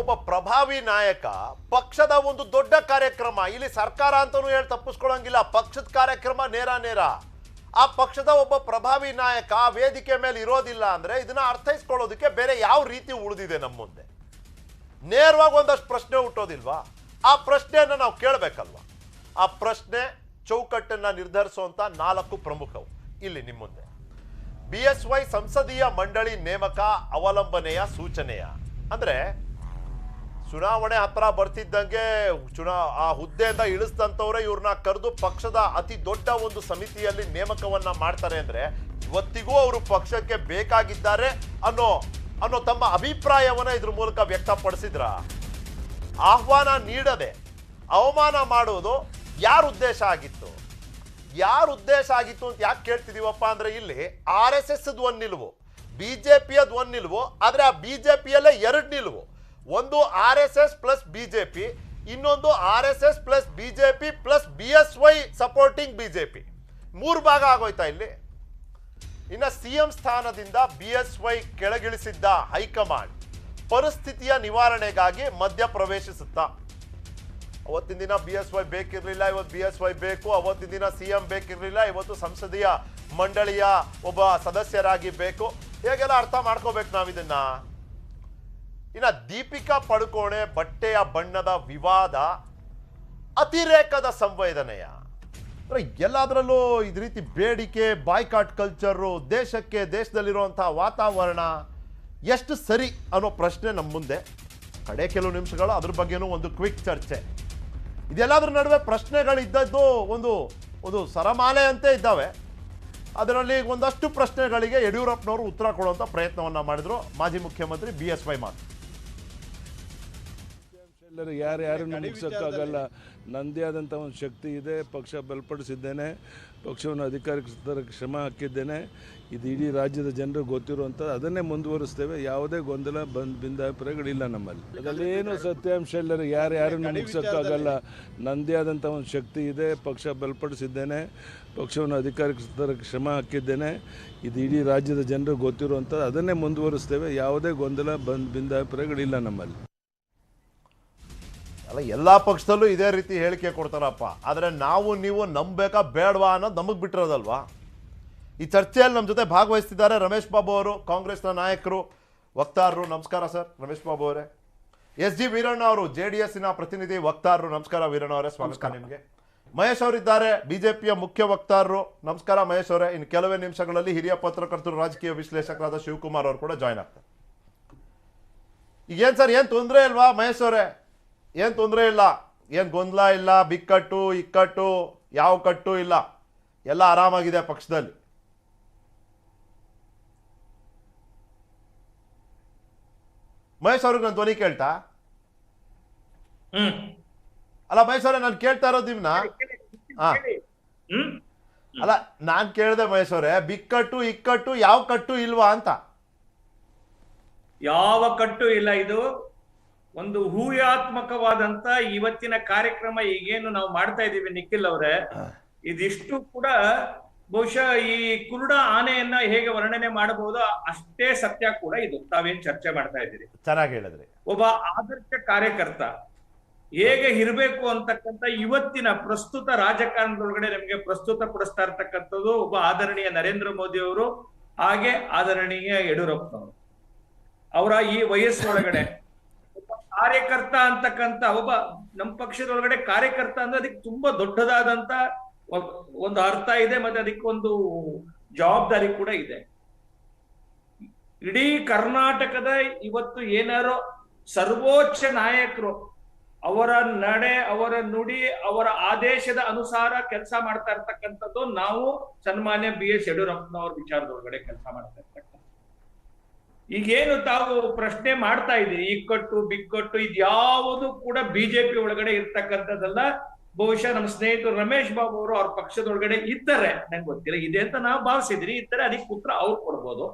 ಒಬ್ಬ ಪ್ರಭಾವಿ ನಾಯಕ ಪಕ್ಷದ ಒಂದು ದೊಡ್ಡ ಕಾರ್ಯಕ್ರಮ, ಇಲ್ಲಿ ಸರ್ಕಾರ ಅಂತಾನೂ ಹೇಳಿ ತಪ್ಪಿಸ್ಕೊಳ್ಳಂಗಿಲ್ಲ, ಪಕ್ಷದ ಕಾರ್ಯಕ್ರಮ ನೇರ ಆ ಪಕ್ಷದ ಒಬ್ಬ ಪ್ರಭಾವಿ ನಾಯಕ ಆ ವೇದಿಕೆ ಮೇಲೆ ಇರೋದಿಲ್ಲ ಅಂದ್ರೆ ಇದನ್ನ ಅರ್ಥೈಸ್ಕೊಳ್ಳೋದಕ್ಕೆ ಬೇರೆ ಯಾವ ರೀತಿ ಉಳಿದಿದೆ ನಮ್ಮ ಮುಂದೆ? ನೇರವಾಗಿ ಒಂದಷ್ಟು ಪ್ರಶ್ನೆ ಹುಟ್ಟೋದಿಲ್ವಾ? ಆ ಪ್ರಶ್ನೆಯನ್ನ ನಾವು ಕೇಳಬೇಕಲ್ವಾ? ಆ ಪ್ರಶ್ನೆ ಚೌಕಟ್ಟನ್ನ ನಿರ್ಧರಿಸುವಂತ 4 ಪ್ರಮುಖವು ಇಲ್ಲಿ ನಿಮ್ಮ ಮುಂದೆ. BSY ಸಂಸದೀಯ ಮಂಡಳಿ ನೇಮಕ ಅವಲಂಬನೆಯ ಸೂಚನೆಯ ಅಂದ್ರೆ ಚುನಾವಣೆ ಹತ್ರ ಬರ್ತಿದ್ದಂಗೆ ಆ ಹುದ್ದೆಯಿಂದ ಇಳಿಸಿದಂಥವ್ರೆ ಇವ್ರನ್ನ ಕರೆದು ಪಕ್ಷದ ಅತಿ ದೊಡ್ಡ ಒಂದು ಸಮಿತಿಯಲ್ಲಿ ನೇಮಕವನ್ನ ಮಾಡ್ತಾರೆ ಅಂದ್ರೆ ಇವತ್ತಿಗೂ ಅವರು ಪಕ್ಷಕ್ಕೆ ಬೇಕಾಗಿದ್ದಾರೆ ಅನ್ನೋ ತಮ್ಮ ಅಭಿಪ್ರಾಯವನ್ನ ಇದ್ರ ಮೂಲಕ ವ್ಯಕ್ತಪಡಿಸಿದ್ರ? ಆಹ್ವಾನ ನೀಡದೆ ಅವಮಾನ ಮಾಡುವುದು ಯಾರ ಉದ್ದೇಶ ಆಗಿತ್ತು? ಅಂತ ಯಾಕೆ ಕೇಳ್ತಿದೀವಪ್ಪ ಅಂದ್ರೆ ಇಲ್ಲಿ RSS ಒಂದು ನಿಲುವು, ಬಿಜೆಪಿಯದ್ ಒಂದು ನಿಲುವು, ಆದ್ರೆ ಆ ಬಿಜೆಪಿಯಲ್ಲೇ 2 ನಿಲುವು. ಒಂದು RSS ಪ್ಲಸ್ ಬಿಜೆಪಿ, ಇನ್ನೊಂದು RSS plus BJP plus BSY supporting BJP. 3 ಭಾಗ ಆಗೋಯ್ತಾ ಇಲ್ಲಿ. ಇನ್ನ CM ಸ್ಥಾನದಿಂದ BSY ಕೆಳಗಿಳಿಸಿದ್ದ ಹೈಕಮಾಂಡ್ ಪರಿಸ್ಥಿತಿಯ ನಿವಾರಣೆಗಾಗಿ ಮಧ್ಯ ಪ್ರವೇಶಿಸುತ್ತಾ. ಅವತ್ತಿನ ದಿನ BSY ಬೇಕಿರ್ಲಿಲ್ಲ, ಇವತ್ತು BSY ಬೇಕು. ಅವತ್ತಿನ ದಿನ CM ಬೇಕಿರ್ಲಿಲ್ಲ, ಇವತ್ತು ಸಂಸದೀಯ ಮಂಡಳಿಯ ಒಬ್ಬ ಸದಸ್ಯರಾಗಿ ಬೇಕು. ಹೇಗೆಲ್ಲ ಅರ್ಥ ಮಾಡ್ಕೋಬೇಕು ನಾವಿದನ್ನ? ಇನ್ನ ದೀಪಿಕಾ ಪಡುಕೋಣೆ ಬಟ್ಟೆಯ ಬಣ್ಣದ ವಿವಾದ ಅತಿರೇಕದ ಸಂವೇದನೆಯ ಎಲ್ಲದರಲ್ಲೂ ಇದ ರೀತಿ ಬೇಡಿಕೆ, ಬಾಯ್ಕಾಟ್ ಕಲ್ಚರು, ದೇಶದಲ್ಲಿರುವಂತಹ ವಾತಾವರಣ ಎಷ್ಟು ಸರಿ ಅನ್ನೋ ಪ್ರಶ್ನೆ ನಮ್ಮ ಮುಂದೆ. ಕಡೆ ಕೆಲವು ನಿಮಿಷಗಳು ಅದ್ರ ಬಗ್ಗೆನೂ ಒಂದು ಕ್ವಿಕ್ ಚರ್ಚೆ. ಇದೆಲ್ಲದ್ರ ನಡುವೆ ಪ್ರಶ್ನೆಗಳಿದ್ದದ್ದು ಒಂದು ಸರಮಾಲೆ ಅಂತೆ ಇದ್ದಾವೆ. ಅದರಲ್ಲಿ ಒಂದಷ್ಟು ಪ್ರಶ್ನೆಗಳಿಗೆ ಯಡಿಯೂರಪ್ಪನವರು ಉತ್ತರ ಕೊಡುವಂಥ ಪ್ರಯತ್ನವನ್ನ ಮಾಡಿದ್ರು. ಮಾಜಿ ಮುಖ್ಯಮಂತ್ರಿ BSY ಮಾತು. ಯಾರ್ಯಾರನ್ನು ಮುಗಿಸೋಕ್ಕಾಗಲ್ಲ. ನನ್ನದೇ ಆದಂಥ ಒಂದು ಶಕ್ತಿ ಇದೆ, ಪಕ್ಷ ಬಲಪಡಿಸಿದ್ದೇನೆ, ಪಕ್ಷವನ್ನು ಅಧಿಕಾರಕ್ಕೆ ತರಕ್ಕೆ ಶ್ರಮ ಹಾಕಿದ್ದೇನೆ. ಇದು ಇಡೀ ರಾಜ್ಯದ ಜನರಿಗೆ ಗೊತ್ತಿರುವಂಥದ್ದು, ಅದನ್ನೇ ಮುಂದುವರಿಸ್ತೇವೆ. ಯಾವುದೇ ಗೊಂದಲ ಭಿನ್ನಾಭಿಪ್ರಾಯಗಳಿಲ್ಲ ನಮ್ಮಲ್ಲಿ. ಅದರಲ್ಲೇನು ಸತ್ಯಾಂಶ ಇಲ್ಲ. ಯಾರ್ಯಾರನ್ನು ಮುಗಿಸೋಕ್ಕಾಗಲ್ಲ. ನನ್ನದೇ ಆದಂಥ ಒಂದು ಶಕ್ತಿ ಇದೆ, ಪಕ್ಷ ಬಲಪಡಿಸಿದ್ದೇನೆ, ಪಕ್ಷವನ್ನು ಅಧಿಕಾರಕ್ಕೆ ತರಕ್ಕೆ ಶ್ರಮ ಹಾಕಿದ್ದೇನೆ. ಇದು ಇಡೀ ರಾಜ್ಯದ ಜನರಿಗೆ ಗೊತ್ತಿರುವಂಥದ್ದು, ಅದನ್ನೇ ಮುಂದುವರಿಸ್ತೇವೆ. ಯಾವುದೇ ಗೊಂದಲ ಭಿನ್ನಾಭಿಪ್ರಾಯಗಳಿಲ್ಲ ನಮ್ಮಲ್ಲಿ. ಅಲ್ಲ, ಎಲ್ಲ ಪಕ್ಷದಲ್ಲೂ ಇದೇ ರೀತಿ ಹೇಳಿಕೆ ಕೊಡ್ತಾರಪ್ಪ. ಆದರೆ ನೀವು ನಂಬೇಕಾ ಬೇಡವಾ ಅನ್ನೋದು ನಮಗೆ ಬಿಟ್ಟಿರೋದಲ್ವಾ? ಈ ಚರ್ಚೆಯಲ್ಲಿ ನಮ್ಮ ಜೊತೆ ಭಾಗವಹಿಸ್ತಿದ್ದಾರೆ ರಮೇಶ್ ಬಾಬು ಅವರು, ಕಾಂಗ್ರೆಸ್ನ ನಾಯಕರು, ವಕ್ತಾರರು. ನಮಸ್ಕಾರ ಸರ್ ರಮೇಶ್ ಬಾಬು ಅವರೇ. SG ವೀರಣ್ಣ ಅವರು, JDSನ ಪ್ರತಿನಿಧಿ, ವಕ್ತಾರರು. ನಮಸ್ಕಾರ ವೀರಣ್ಣ ಅವರೇ, ಸ್ವಾಗತ ನಿಮಗೆ. ಮಹೇಶ್ ಅವರಿದ್ದಾರೆ, ಬಿಜೆಪಿಯ ಮುಖ್ಯ ವಕ್ತಾರರು. ನಮಸ್ಕಾರ ಮಹೇಶ್ ಅವರೇ. ಇನ್ನು ಕೆಲವೇ ನಿಮಿಷಗಳಲ್ಲಿ ಹಿರಿಯ ಪತ್ರಕರ್ತರು, ರಾಜಕೀಯ ವಿಶ್ಲೇಷಕರಾದ ಶಿವಕುಮಾರ್ ಅವರು ಕೂಡ ಜಾಯ್ನ್ ಆಗ್ತಾರೆ. ಈಗೇನು ಸರ್, ಏನು ತೊಂದರೆ ಇಲ್ವಾ ಮಹೇಶ್ ಅವರೇ? ಏನು ತೊಂದರೆ ಇಲ್ಲ, ಏನು ಗೊಂದಲ ಇಲ್ಲ, ಬಿಕ್ಕಟ್ಟು ಇಕ್ಕಟ್ಟು ಯಾವ ಕಟ್ಟು ಇಲ್ಲ, ಎಲ್ಲ ಆರಾಮಾಗಿದೆ ಪಕ್ಷದಲ್ಲಿ. ಮಹೇಶ್ ಅವ್ರಿಗೆ ನನ್ನ ಧ್ವನಿ ಕೇಳ್ತಾ? ಅಲ್ಲ ಮಹೇಶ್ ಅವರೇ, ನಾನು ಕೇಳ್ತಾ ಇರೋದು ನಿಮ್ನ. ಅಲ್ಲ, ನಾನ್ ಕೇಳಿದೆ ಮಹೇಶ್ ಅವರೇ, ಬಿಕ್ಕಟ್ಟು ಇಕ್ಕಟ್ಟು ಯಾವ ಕಟ್ಟು ಇಲ್ವಾ ಅಂತ. ಯಾವ ಕಟ್ಟು ಇಲ್ಲ. ಇದು ಒಂದು ಊಹಾತ್ಮಕವಾದಂತ ಇವತ್ತಿನ ಕಾರ್ಯಕ್ರಮ ಈಗೇನು ನಾವು ಮಾಡ್ತಾ ಇದ್ದೀವಿ ನಿಖಿಲ್ ಅವರೇ, ಇದಿಷ್ಟು ಕೂಡ ಬಹುಶಃ ಈ ಕುರುಡ ಆನೆಯನ್ನ ಹೇಗೆ ವರ್ಣನೆ ಮಾಡಬಹುದು ಅಷ್ಟೇ ಸತ್ಯ ಕೂಡ ಇದು. ತಾವೇನ್ ಚರ್ಚೆ ಮಾಡ್ತಾ ಇದ್ದೀರಿ, ಚೆನ್ನಾಗಿ ಹೇಳಿದ್ರಿ. ಒಬ್ಬ ಆದರ್ಶ ಕಾರ್ಯಕರ್ತ ಹೇಗೆ ಇರಬೇಕು ಅಂತಕ್ಕಂಥ ಇವತ್ತಿನ ಪ್ರಸ್ತುತ ರಾಜಕಾರಣದೊಳಗಡೆ ನಮಗೆ ಪ್ರಸ್ತುತ ಪಡಿಸ್ತಾ ಇರ್ತಕ್ಕಂಥದ್ದು ಒಬ್ಬ ಆದರಣೀಯ ನರೇಂದ್ರ ಮೋದಿ ಅವರು, ಹಾಗೆ ಆದರಣೀಯ ಯಡಿಯೂರಪ್ಪನವರು. ಅವರ ಈ ವಯಸ್ಸೊಳಗಡೆ ಕಾರ್ಯಕರ್ತ ಅಂತಕ್ಕಂಥ ಒಬ್ಬ ನಮ್ಮ ಪಕ್ಷದೊಳಗಡೆ ಕಾರ್ಯಕರ್ತ ಅಂದ್ರೆ ಅದಕ್ಕೆ ತುಂಬಾ ದೊಡ್ಡದಾದಂತ ಒಂದು ಅರ್ಥ ಇದೆ, ಮತ್ತೆ ಅದಕ್ಕೊಂದು ಜವಾಬ್ದಾರಿ ಕೂಡ ಇದೆ. ಇಡೀ ಕರ್ನಾಟಕದ ಇವತ್ತು ಏನಾರೋ ಸರ್ವೋಚ್ಚ ನಾಯಕರು ಅವರ ನಡೆ, ಅವರ ನುಡಿ, ಅವರ ಆದೇಶದ ಅನುಸಾರ ಕೆಲಸ ಮಾಡ್ತಾ ಇರ್ತಕ್ಕಂಥದ್ದು ನಾವು ಸನ್ಮಾನ್ಯ BS ಯಡಿಯೂರಪ್ಪನವ್ರ ವಿಚಾರದೊಳಗಡೆ ಕೆಲಸ ಮಾಡ್ತಾ ಇರ್ತಕ್ಕಂಥ. ಈಗೇನು ತಾವು ಪ್ರಶ್ನೆ ಮಾಡ್ತಾ ಇದ್ದೀರಿ, ಇಕ್ಕಟ್ಟು ಬಿಕ್ಕಟ್ಟು ಇದ್ಯಾವುದು ಕೂಡ ಬಿಜೆಪಿ ಒಳಗಡೆ ಇರ್ತಕ್ಕಂಥದ್ದಲ್ಲ. ಬಹುಶಃ ನಮ್ಮ ಸ್ನೇಹಿತರು ರಮೇಶ್ ಬಾಬು ಅವರು ಅವ್ರ ಪಕ್ಷದೊಳಗಡೆ ಇದ್ದಾರೆ, ನಂಗೆ ಗೊತ್ತಿಲ್ಲ ಇದೆ ಅಂತ ನಾವು ಭಾವಿಸಿದ್ರಿ. ಇದ್ದಾರೆ, ಅದಕ್ಕೆ ಉತ್ತರ ಅವ್ರು ಕೊಡ್ಬೋದು.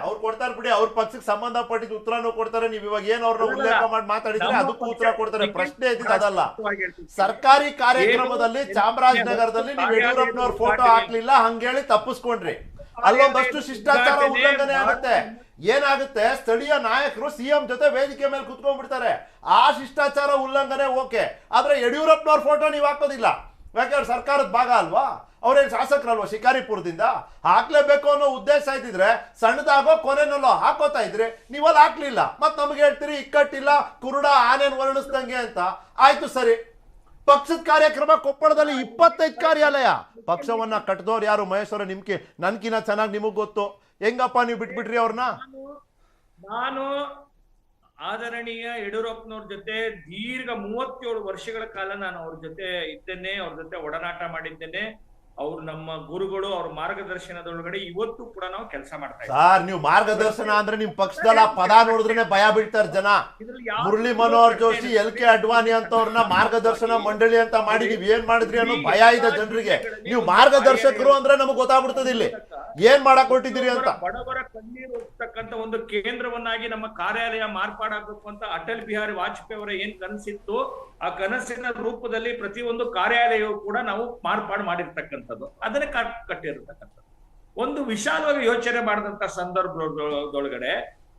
ಅವ್ರು ಕೊಡ್ತಾರೆ ಬಿಡಿ, ಅವ್ರ ಪಕ್ಷಕ್ಕೆ ಸಂಬಂಧಪಟ್ಟಿದ ಉತ್ತರನೂ ಕೊಡ್ತಾರೆ. ನೀವು ಇವಾಗ ಏನ್ ಅವ್ರನ್ನ ಉಲ್ಲೇಖ ಮಾಡಿ ಮಾತಾಡಿದ್ರೆ ಅದಕ್ಕೂ ಉತ್ತರ ಕೊಡ್ತಾರೆ. ಪ್ರಶ್ನೆ ಇದ್ದಿದ್ದು ಅದಲ್ಲ. ಸರ್ಕಾರಿ ಕಾರ್ಯಕ್ರಮದಲ್ಲಿ ಚಾಮರಾಜನಗರದಲ್ಲಿ ನೀವು ಯಡಿಯೂರಪ್ಪನವ್ರ ಫೋಟೋ ಹಾಕ್ಲಿಲ್ಲ, ಹಂಗೇಳಿ ತಪ್ಪಿಸ್ಕೊಂಡ್ರಿ. ಅಲ್ಲೊಂದಷ್ಟು ಶಿಷ್ಟಾಚಾರ ಉಲ್ಲಂಘನೆ ಆಗುತ್ತೆ. ಏನಾಗುತ್ತೆ, ಸ್ಥಳೀಯ ನಾಯಕರು ಸಿಎಂ ಜೊತೆ ವೇದಿಕೆ ಮೇಲೆ ಕುತ್ಕೊಂಡ್ಬಿಡ್ತಾರೆ, ಆ ಶಿಷ್ಟಾಚಾರ ಉಲ್ಲಂಘನೆ ಓಕೆ. ಆದ್ರೆ ಯಡಿಯೂರಪ್ಪನವ್ರ ಫೋಟೋ ನೀವು ಹಾಕೋದಿಲ್ಲ, ಯಾಕಂದ್ರೆ ಸರ್ಕಾರದ ಭಾಗ ಅಲ್ವಾ, ಅವ್ರೇನು ಶಾಸಕರಲ್ವಾ ಶಿಕಾರಿಪುರದಿಂದ, ಹಾಕ್ಲೇಬೇಕು ಅನ್ನೋ ಉದ್ದೇಶ ಇದ್ದಿದ್ರೆ ಸಣ್ಣದಾಗೋ ಕೊನೆನಲ್ಲೋ ಹಾಕೋತಾ ಇದ್ರಿ, ನೀವಲ್ಲಿ ಹಾಕ್ಲಿಲ್ಲ. ಮತ್ ನಮ್ಗೆ ಹೇಳ್ತೀರಿ ಇಕ್ಕಟ್ಟಿಲ್ಲ, ಕುರುಡ ಆನೆನ್ ವರ್ಣಿಸ್ದಂಗೆ ಅಂತ. ಆಯ್ತು ಸರಿ, ಪಕ್ಷದ ಕಾರ್ಯಕ್ರಮ ಕೊಪ್ಪಳದಲ್ಲಿ 25 ಕಾರ್ಯಾಲಯ. ಪಕ್ಷವನ್ನ ಕಟ್ಟದವ್ರು ಯಾರು? ಮಹೇಶ್ವರ ನಿಮ್ಗೆ ನನ್ಕಿನ ಚೆನ್ನಾಗಿ ನಿಮಗ್ ಗೊತ್ತು. ಹೆಂಗಪ್ಪ ನೀವು ಬಿಟ್ಬಿಟ್ರಿ ಅವ್ರನ್ನ? ನಾನು ಆದರಣೀಯ ಯಡಿಯೂರಪ್ಪನವ್ರ ಜೊತೆ ದೀರ್ಘ 37 ವರ್ಷಗಳ ಕಾಲ ನಾನು ಅವ್ರ ಜೊತೆ ಇದ್ದೇನೆ, ಅವ್ರ ಜೊತೆ ಒಡನಾಟ ಮಾಡಿದ್ದೇನೆ. ಅವ್ರು ನಮ್ಮ ಗುರುಗಳು, ಅವ್ರ ಮಾರ್ಗದರ್ಶನದೊಳಗಡೆ ಇವತ್ತು ಕೂಡ ನಾವು ಕೆಲಸ ಮಾಡ್ತಾ ಇದ್ದೀವಿ. ಸರ್, ನೀವು ಮಾರ್ಗದರ್ಶನ ಅಂದ್ರೆ ನಿಮ್ ಪಕ್ಷದಲ್ಲ ಪದ ನೋಡಿದ್ರೆ ಭಯ ಬೀಳ್ತಾರೆ ಜನ. ಮುರಳಿ ಮನೋಹರ್ ಜೋಶಿ, LK ಅಡ್ವಾಣಿ ಅಂತವ್ರನ್ನ ಮಾರ್ಗದರ್ಶನ ಮಂಡಳಿ ಅಂತ ಮಾಡಿ ನೀವ್ ಏನ್ ಮಾಡಿದ್ರಿ ಅನ್ನೋ ಭಯ ಇದೆ ಜನರಿಗೆ. ನೀವು ಮಾರ್ಗದರ್ಶಕರು ಅಂದ್ರೆ ನಮಗ್ ಗೊತ್ತಾಗ್ಬಿಡ್ತದೆ ಇಲ್ಲಿ ಏನ್ ಮಾಡಕ್ ಹೊರಟಿದ್ದೀರಿ ಅಂತ. ಬಡವರ ಕಣ್ಣೀರು ಹೋಗ್ತಕ್ಕಂತ ಒಂದು ಕೇಂದ್ರವನ್ನಾಗಿ ನಮ್ಮ ಕಾರ್ಯಾಲಯ ಮಾರ್ಪಾಡಾಗಬೇಕು ಅಂತ ಅಟಲ್ ಬಿಹಾರಿ ವಾಜಪೇಯಿ ಅವರ ಏನ್ ಕನಸಿತ್ತು, ಆ ಕನಸಿನ ರೂಪದಲ್ಲಿ ಪ್ರತಿಯೊಂದು ಕಾರ್ಯಾಲಯವು ಕೂಡ ನಾವು ಮಾರ್ಪಾಡು ಮಾಡಿರ್ತಕ್ಕಂಥದ್ದು, ಅದನ್ನೇ ಕಟ್ಟಿರ್ತಕ್ಕಂಥದ್ದು. ಒಂದು ವಿಶಾಲವಾಗಿ ಯೋಚನೆ ಮಾಡಿದಂತ ಸಂದರ್ಭದೊಳಗಡೆ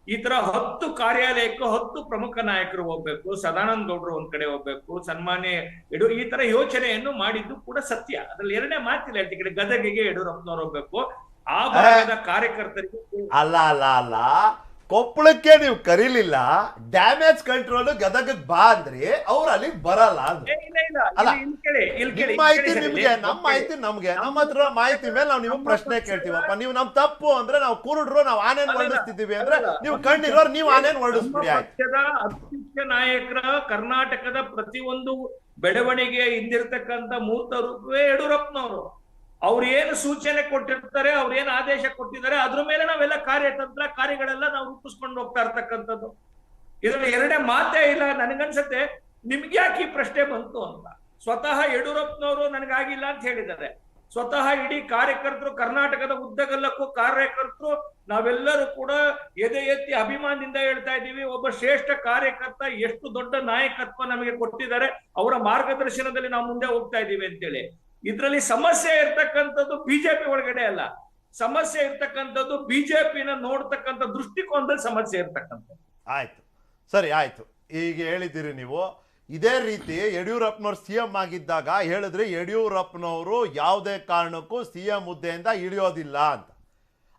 ಈ ತರ 10 ಕಾರ್ಯಾಲಯಕ್ಕೂ 10 ಪ್ರಮುಖ ನಾಯಕರು ಹೋಗ್ಬೇಕು, ಸದಾನಂದ ಗೌಡರು ಒಂದ್ ಕಡೆ ಹೋಗ್ಬೇಕು, ಸನ್ಮಾನ್ಯ ಈ ತರ ಯೋಚನೆಯನ್ನು ಮಾಡಿದ್ದು ಕೂಡ ಸತ್ಯ. ಅದ್ರಲ್ಲಿ ಎರಡನೇ ಮಾತಿಲ್ಲ. ಈ ಕಡೆ ಗದಗಿಗೆ ಯಡಿಯೂರಪ್ಪನವ್ರು ಹೋಗ್ಬೇಕು, ಆ ಭಾಗದ ಕಾರ್ಯಕರ್ತರಿಗೆ ಅಲ್ಲ ಅಲ್ಲ ಅಲ್ಲ ಕೊಪ್ಪಳಕ್ಕೆ ನೀವು ಕರೀಲಿಲ್ಲ, ಡ್ಯಾಮೇಜ್ ಕಂಟ್ರೋಲ್ ಗದಗಕ್ಕೆ ಬಾ ಅಂದ್ರಿ, ಅವ್ರು ಅಲ್ಲಿ ಬರಲ್ಲ ಅಂದ್ರೆ ಮಾಹಿತಿ ನಿಮ್ಗೆ, ನಮ್ಮ ಮಾಹಿತಿ ನಮ್ಗೆ, ನಮ್ಮ ಹತ್ರ ಮಾಹಿತಿ ಮೇಲೆ ನಾವು ನೀವು ಪ್ರಶ್ನೆ ಕೇಳ್ತೀವಪ್ಪ. ನೀವು ನಮ್ ತಪ್ಪು ಅಂದ್ರೆ ನಾವು ಕುರುಡ್ರು, ನಾವು ಆನೇನ್ ಹೊರಡಿಸ್ತಿದ್ದೀವಿ ಅಂದ್ರೆ ನೀವು ಕಣ್ಣಿರೋರು ನೀವು ಆನೇನ್ ಹೊರಡಿಸ್ಬಿಡಿ. ಅಧ್ಯಕ್ಷ ನಾಯಕರ ಕರ್ನಾಟಕದ ಪ್ರತಿಯೊಂದು ಬೆಳವಣಿಗೆ ಹಿಂದಿರ್ತಕ್ಕಂಥ ಮೂರ್ತ ರೂಪವೇ ಯಡಿಯೂರಪ್ಪನವರು. ಅವ್ರು ಏನು ಸೂಚನೆ ಕೊಟ್ಟಿರ್ತಾರೆ, ಅವ್ರು ಏನು ಆದೇಶ ಕೊಟ್ಟಿದ್ದಾರೆ, ಅದ್ರ ಮೇಲೆ ನಾವೆಲ್ಲ ಕಾರ್ಯತಂತ್ರ ಕಾರ್ಯಗಳೆಲ್ಲ ನಾವು ರೂಪಿಸ್ಕೊಂಡು ಹೋಗ್ತಾ ಇರ್ತಕ್ಕಂಥದ್ದು. ಇದ್ರಲ್ಲಿ ಎರಡೇ ಮಾತೇ ಇಲ್ಲ. ನನಗನ್ಸತ್ತೆ ನಿಮ್ಗೆ ಯಾಕೆ ಈ ಪ್ರಶ್ನೆ ಬಂತು ಅಂತ. ಸ್ವತಃ ಯಡಿಯೂರಪ್ಪನವರು ನನಗಾಗಿಲ್ಲ ಅಂತ ಹೇಳಿದ್ದಾರೆ. ಸ್ವತಃ ಇಡೀ ಕಾರ್ಯಕರ್ತರು, ಕರ್ನಾಟಕದ ಉದ್ದಗಲ್ಲಕ್ಕೂ ಕಾರ್ಯಕರ್ತರು ನಾವೆಲ್ಲರೂ ಕೂಡ ಎದೆ ಎತ್ತಿ ಅಭಿಮಾನದಿಂದ ಹೇಳ್ತಾ ಇದ್ದೀವಿ, ಒಬ್ಬ ಶ್ರೇಷ್ಠ ಕಾರ್ಯಕರ್ತ ಎಷ್ಟು ದೊಡ್ಡ ನಾಯಕತ್ವ ನಮಗೆ ಕೊಟ್ಟಿದ್ದಾರೆ, ಅವರ ಮಾರ್ಗದರ್ಶನದಲ್ಲಿ ನಾವು ಮುಂದೆ ಹೋಗ್ತಾ ಇದ್ದೀವಿ ಅಂತೇಳಿ. ಇದ್ರಲ್ಲಿ ಸಮಸ್ಯೆ ಇರ್ತಕ್ಕಂಥದ್ದು ಬಿಜೆಪಿ ಒಳಗಡೆ ಅಲ್ಲ, ಸಮಸ್ಯೆ ಇರ್ತಕ್ಕಂಥದ್ದು ಬಿಜೆಪಿನ ನೋಡ್ತಕ್ಕಂಥ ದೃಷ್ಟಿಕೋನದಲ್ಲಿ ಸಮಸ್ಯೆ ಇರ್ತಕ್ಕಂಥದ್ದು. ಆಯ್ತು, ಸರಿ ಆಯ್ತು. ಈಗ ಹೇಳಿದ್ದೀರಿ ನೀವು, ಇದೇ ರೀತಿ ಯಡಿಯೂರಪ್ಪನವ್ರು ಸಿಎಂ ಆಗಿದ್ದಾಗ ಹೇಳಿದ್ರಿ ಯಡಿಯೂರಪ್ಪನವರು ಯಾವುದೇ ಕಾರಣಕ್ಕೂ ಸಿಎಂ ಹುದ್ದೆಯಿಂದ ಇಳಿಯೋದಿಲ್ಲ ಅಂತ.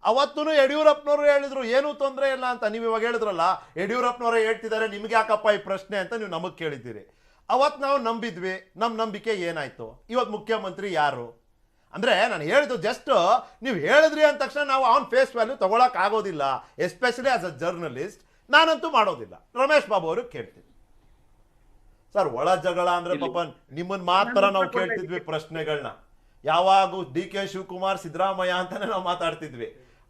ಅವತ್ತೂ ಯಡಿಯೂರಪ್ಪನವರು ಹೇಳಿದ್ರು ಏನೂ ತೊಂದರೆ ಇಲ್ಲ ಅಂತ. ನೀವು ಇವಾಗ ಹೇಳಿದ್ರಲ್ಲ ಯಡಿಯೂರಪ್ಪನವರೇ ಹೇಳ್ತಿದ್ದಾರೆ, ನಿಮ್ಗೆ ಯಾಕಪ್ಪ ಈ ಪ್ರಶ್ನೆ ಅಂತ ನೀವು ನಮಗೆ ಕೇಳಿದ್ದೀರಿ. ಅವತ್ತು ನಾವು ನಂಬಿದ್ವಿ, ನಮ್ಮ ನಂಬಿಕೆ ಏನಾಯ್ತು? ಇವತ್ತು ಮುಖ್ಯಮಂತ್ರಿ ಯಾರು ಅಂದ್ರೆ ನಾನು ಹೇಳಿದ್ದು ಜಸ್ಟ್ ನೀವು ಹೇಳಿದ್ರಿ ಅಂದ ತಕ್ಷಣ ನಾವು ಆನ್ ಫೇಸ್ ವ್ಯಾಲ್ಯೂ ತಗೊಳಕ್ ಆಗೋದಿಲ್ಲ, ಎಸ್ಪೆಷಲಿ ಆಸ್ ಅ ಜರ್ನಲಿಸ್ಟ್ ನಾನಂತೂ ಮಾಡೋದಿಲ್ಲ. ರಮೇಶ್ ಬಾಬು ಅವರು ಕೇಳ್ತೀನಿ ಸರ್, ಒಳ ಜಗಳ ಅಂದ್ರೆ ಪಾಪ ನಿಮ್ಮನ್ನ ಮಾತ್ರ ನಾವು ಕೇಳ್ತಿದ್ವಿ ಪ್ರಶ್ನೆಗಳನ್ನ. ಯಾವಾಗ DK ಶಿವಕುಮಾರ್, ಸಿದ್ದರಾಮಯ್ಯ ಅಂತಾನೆ ನಾವು ಮಾತಾಡ್ತಿದ್ವಿ.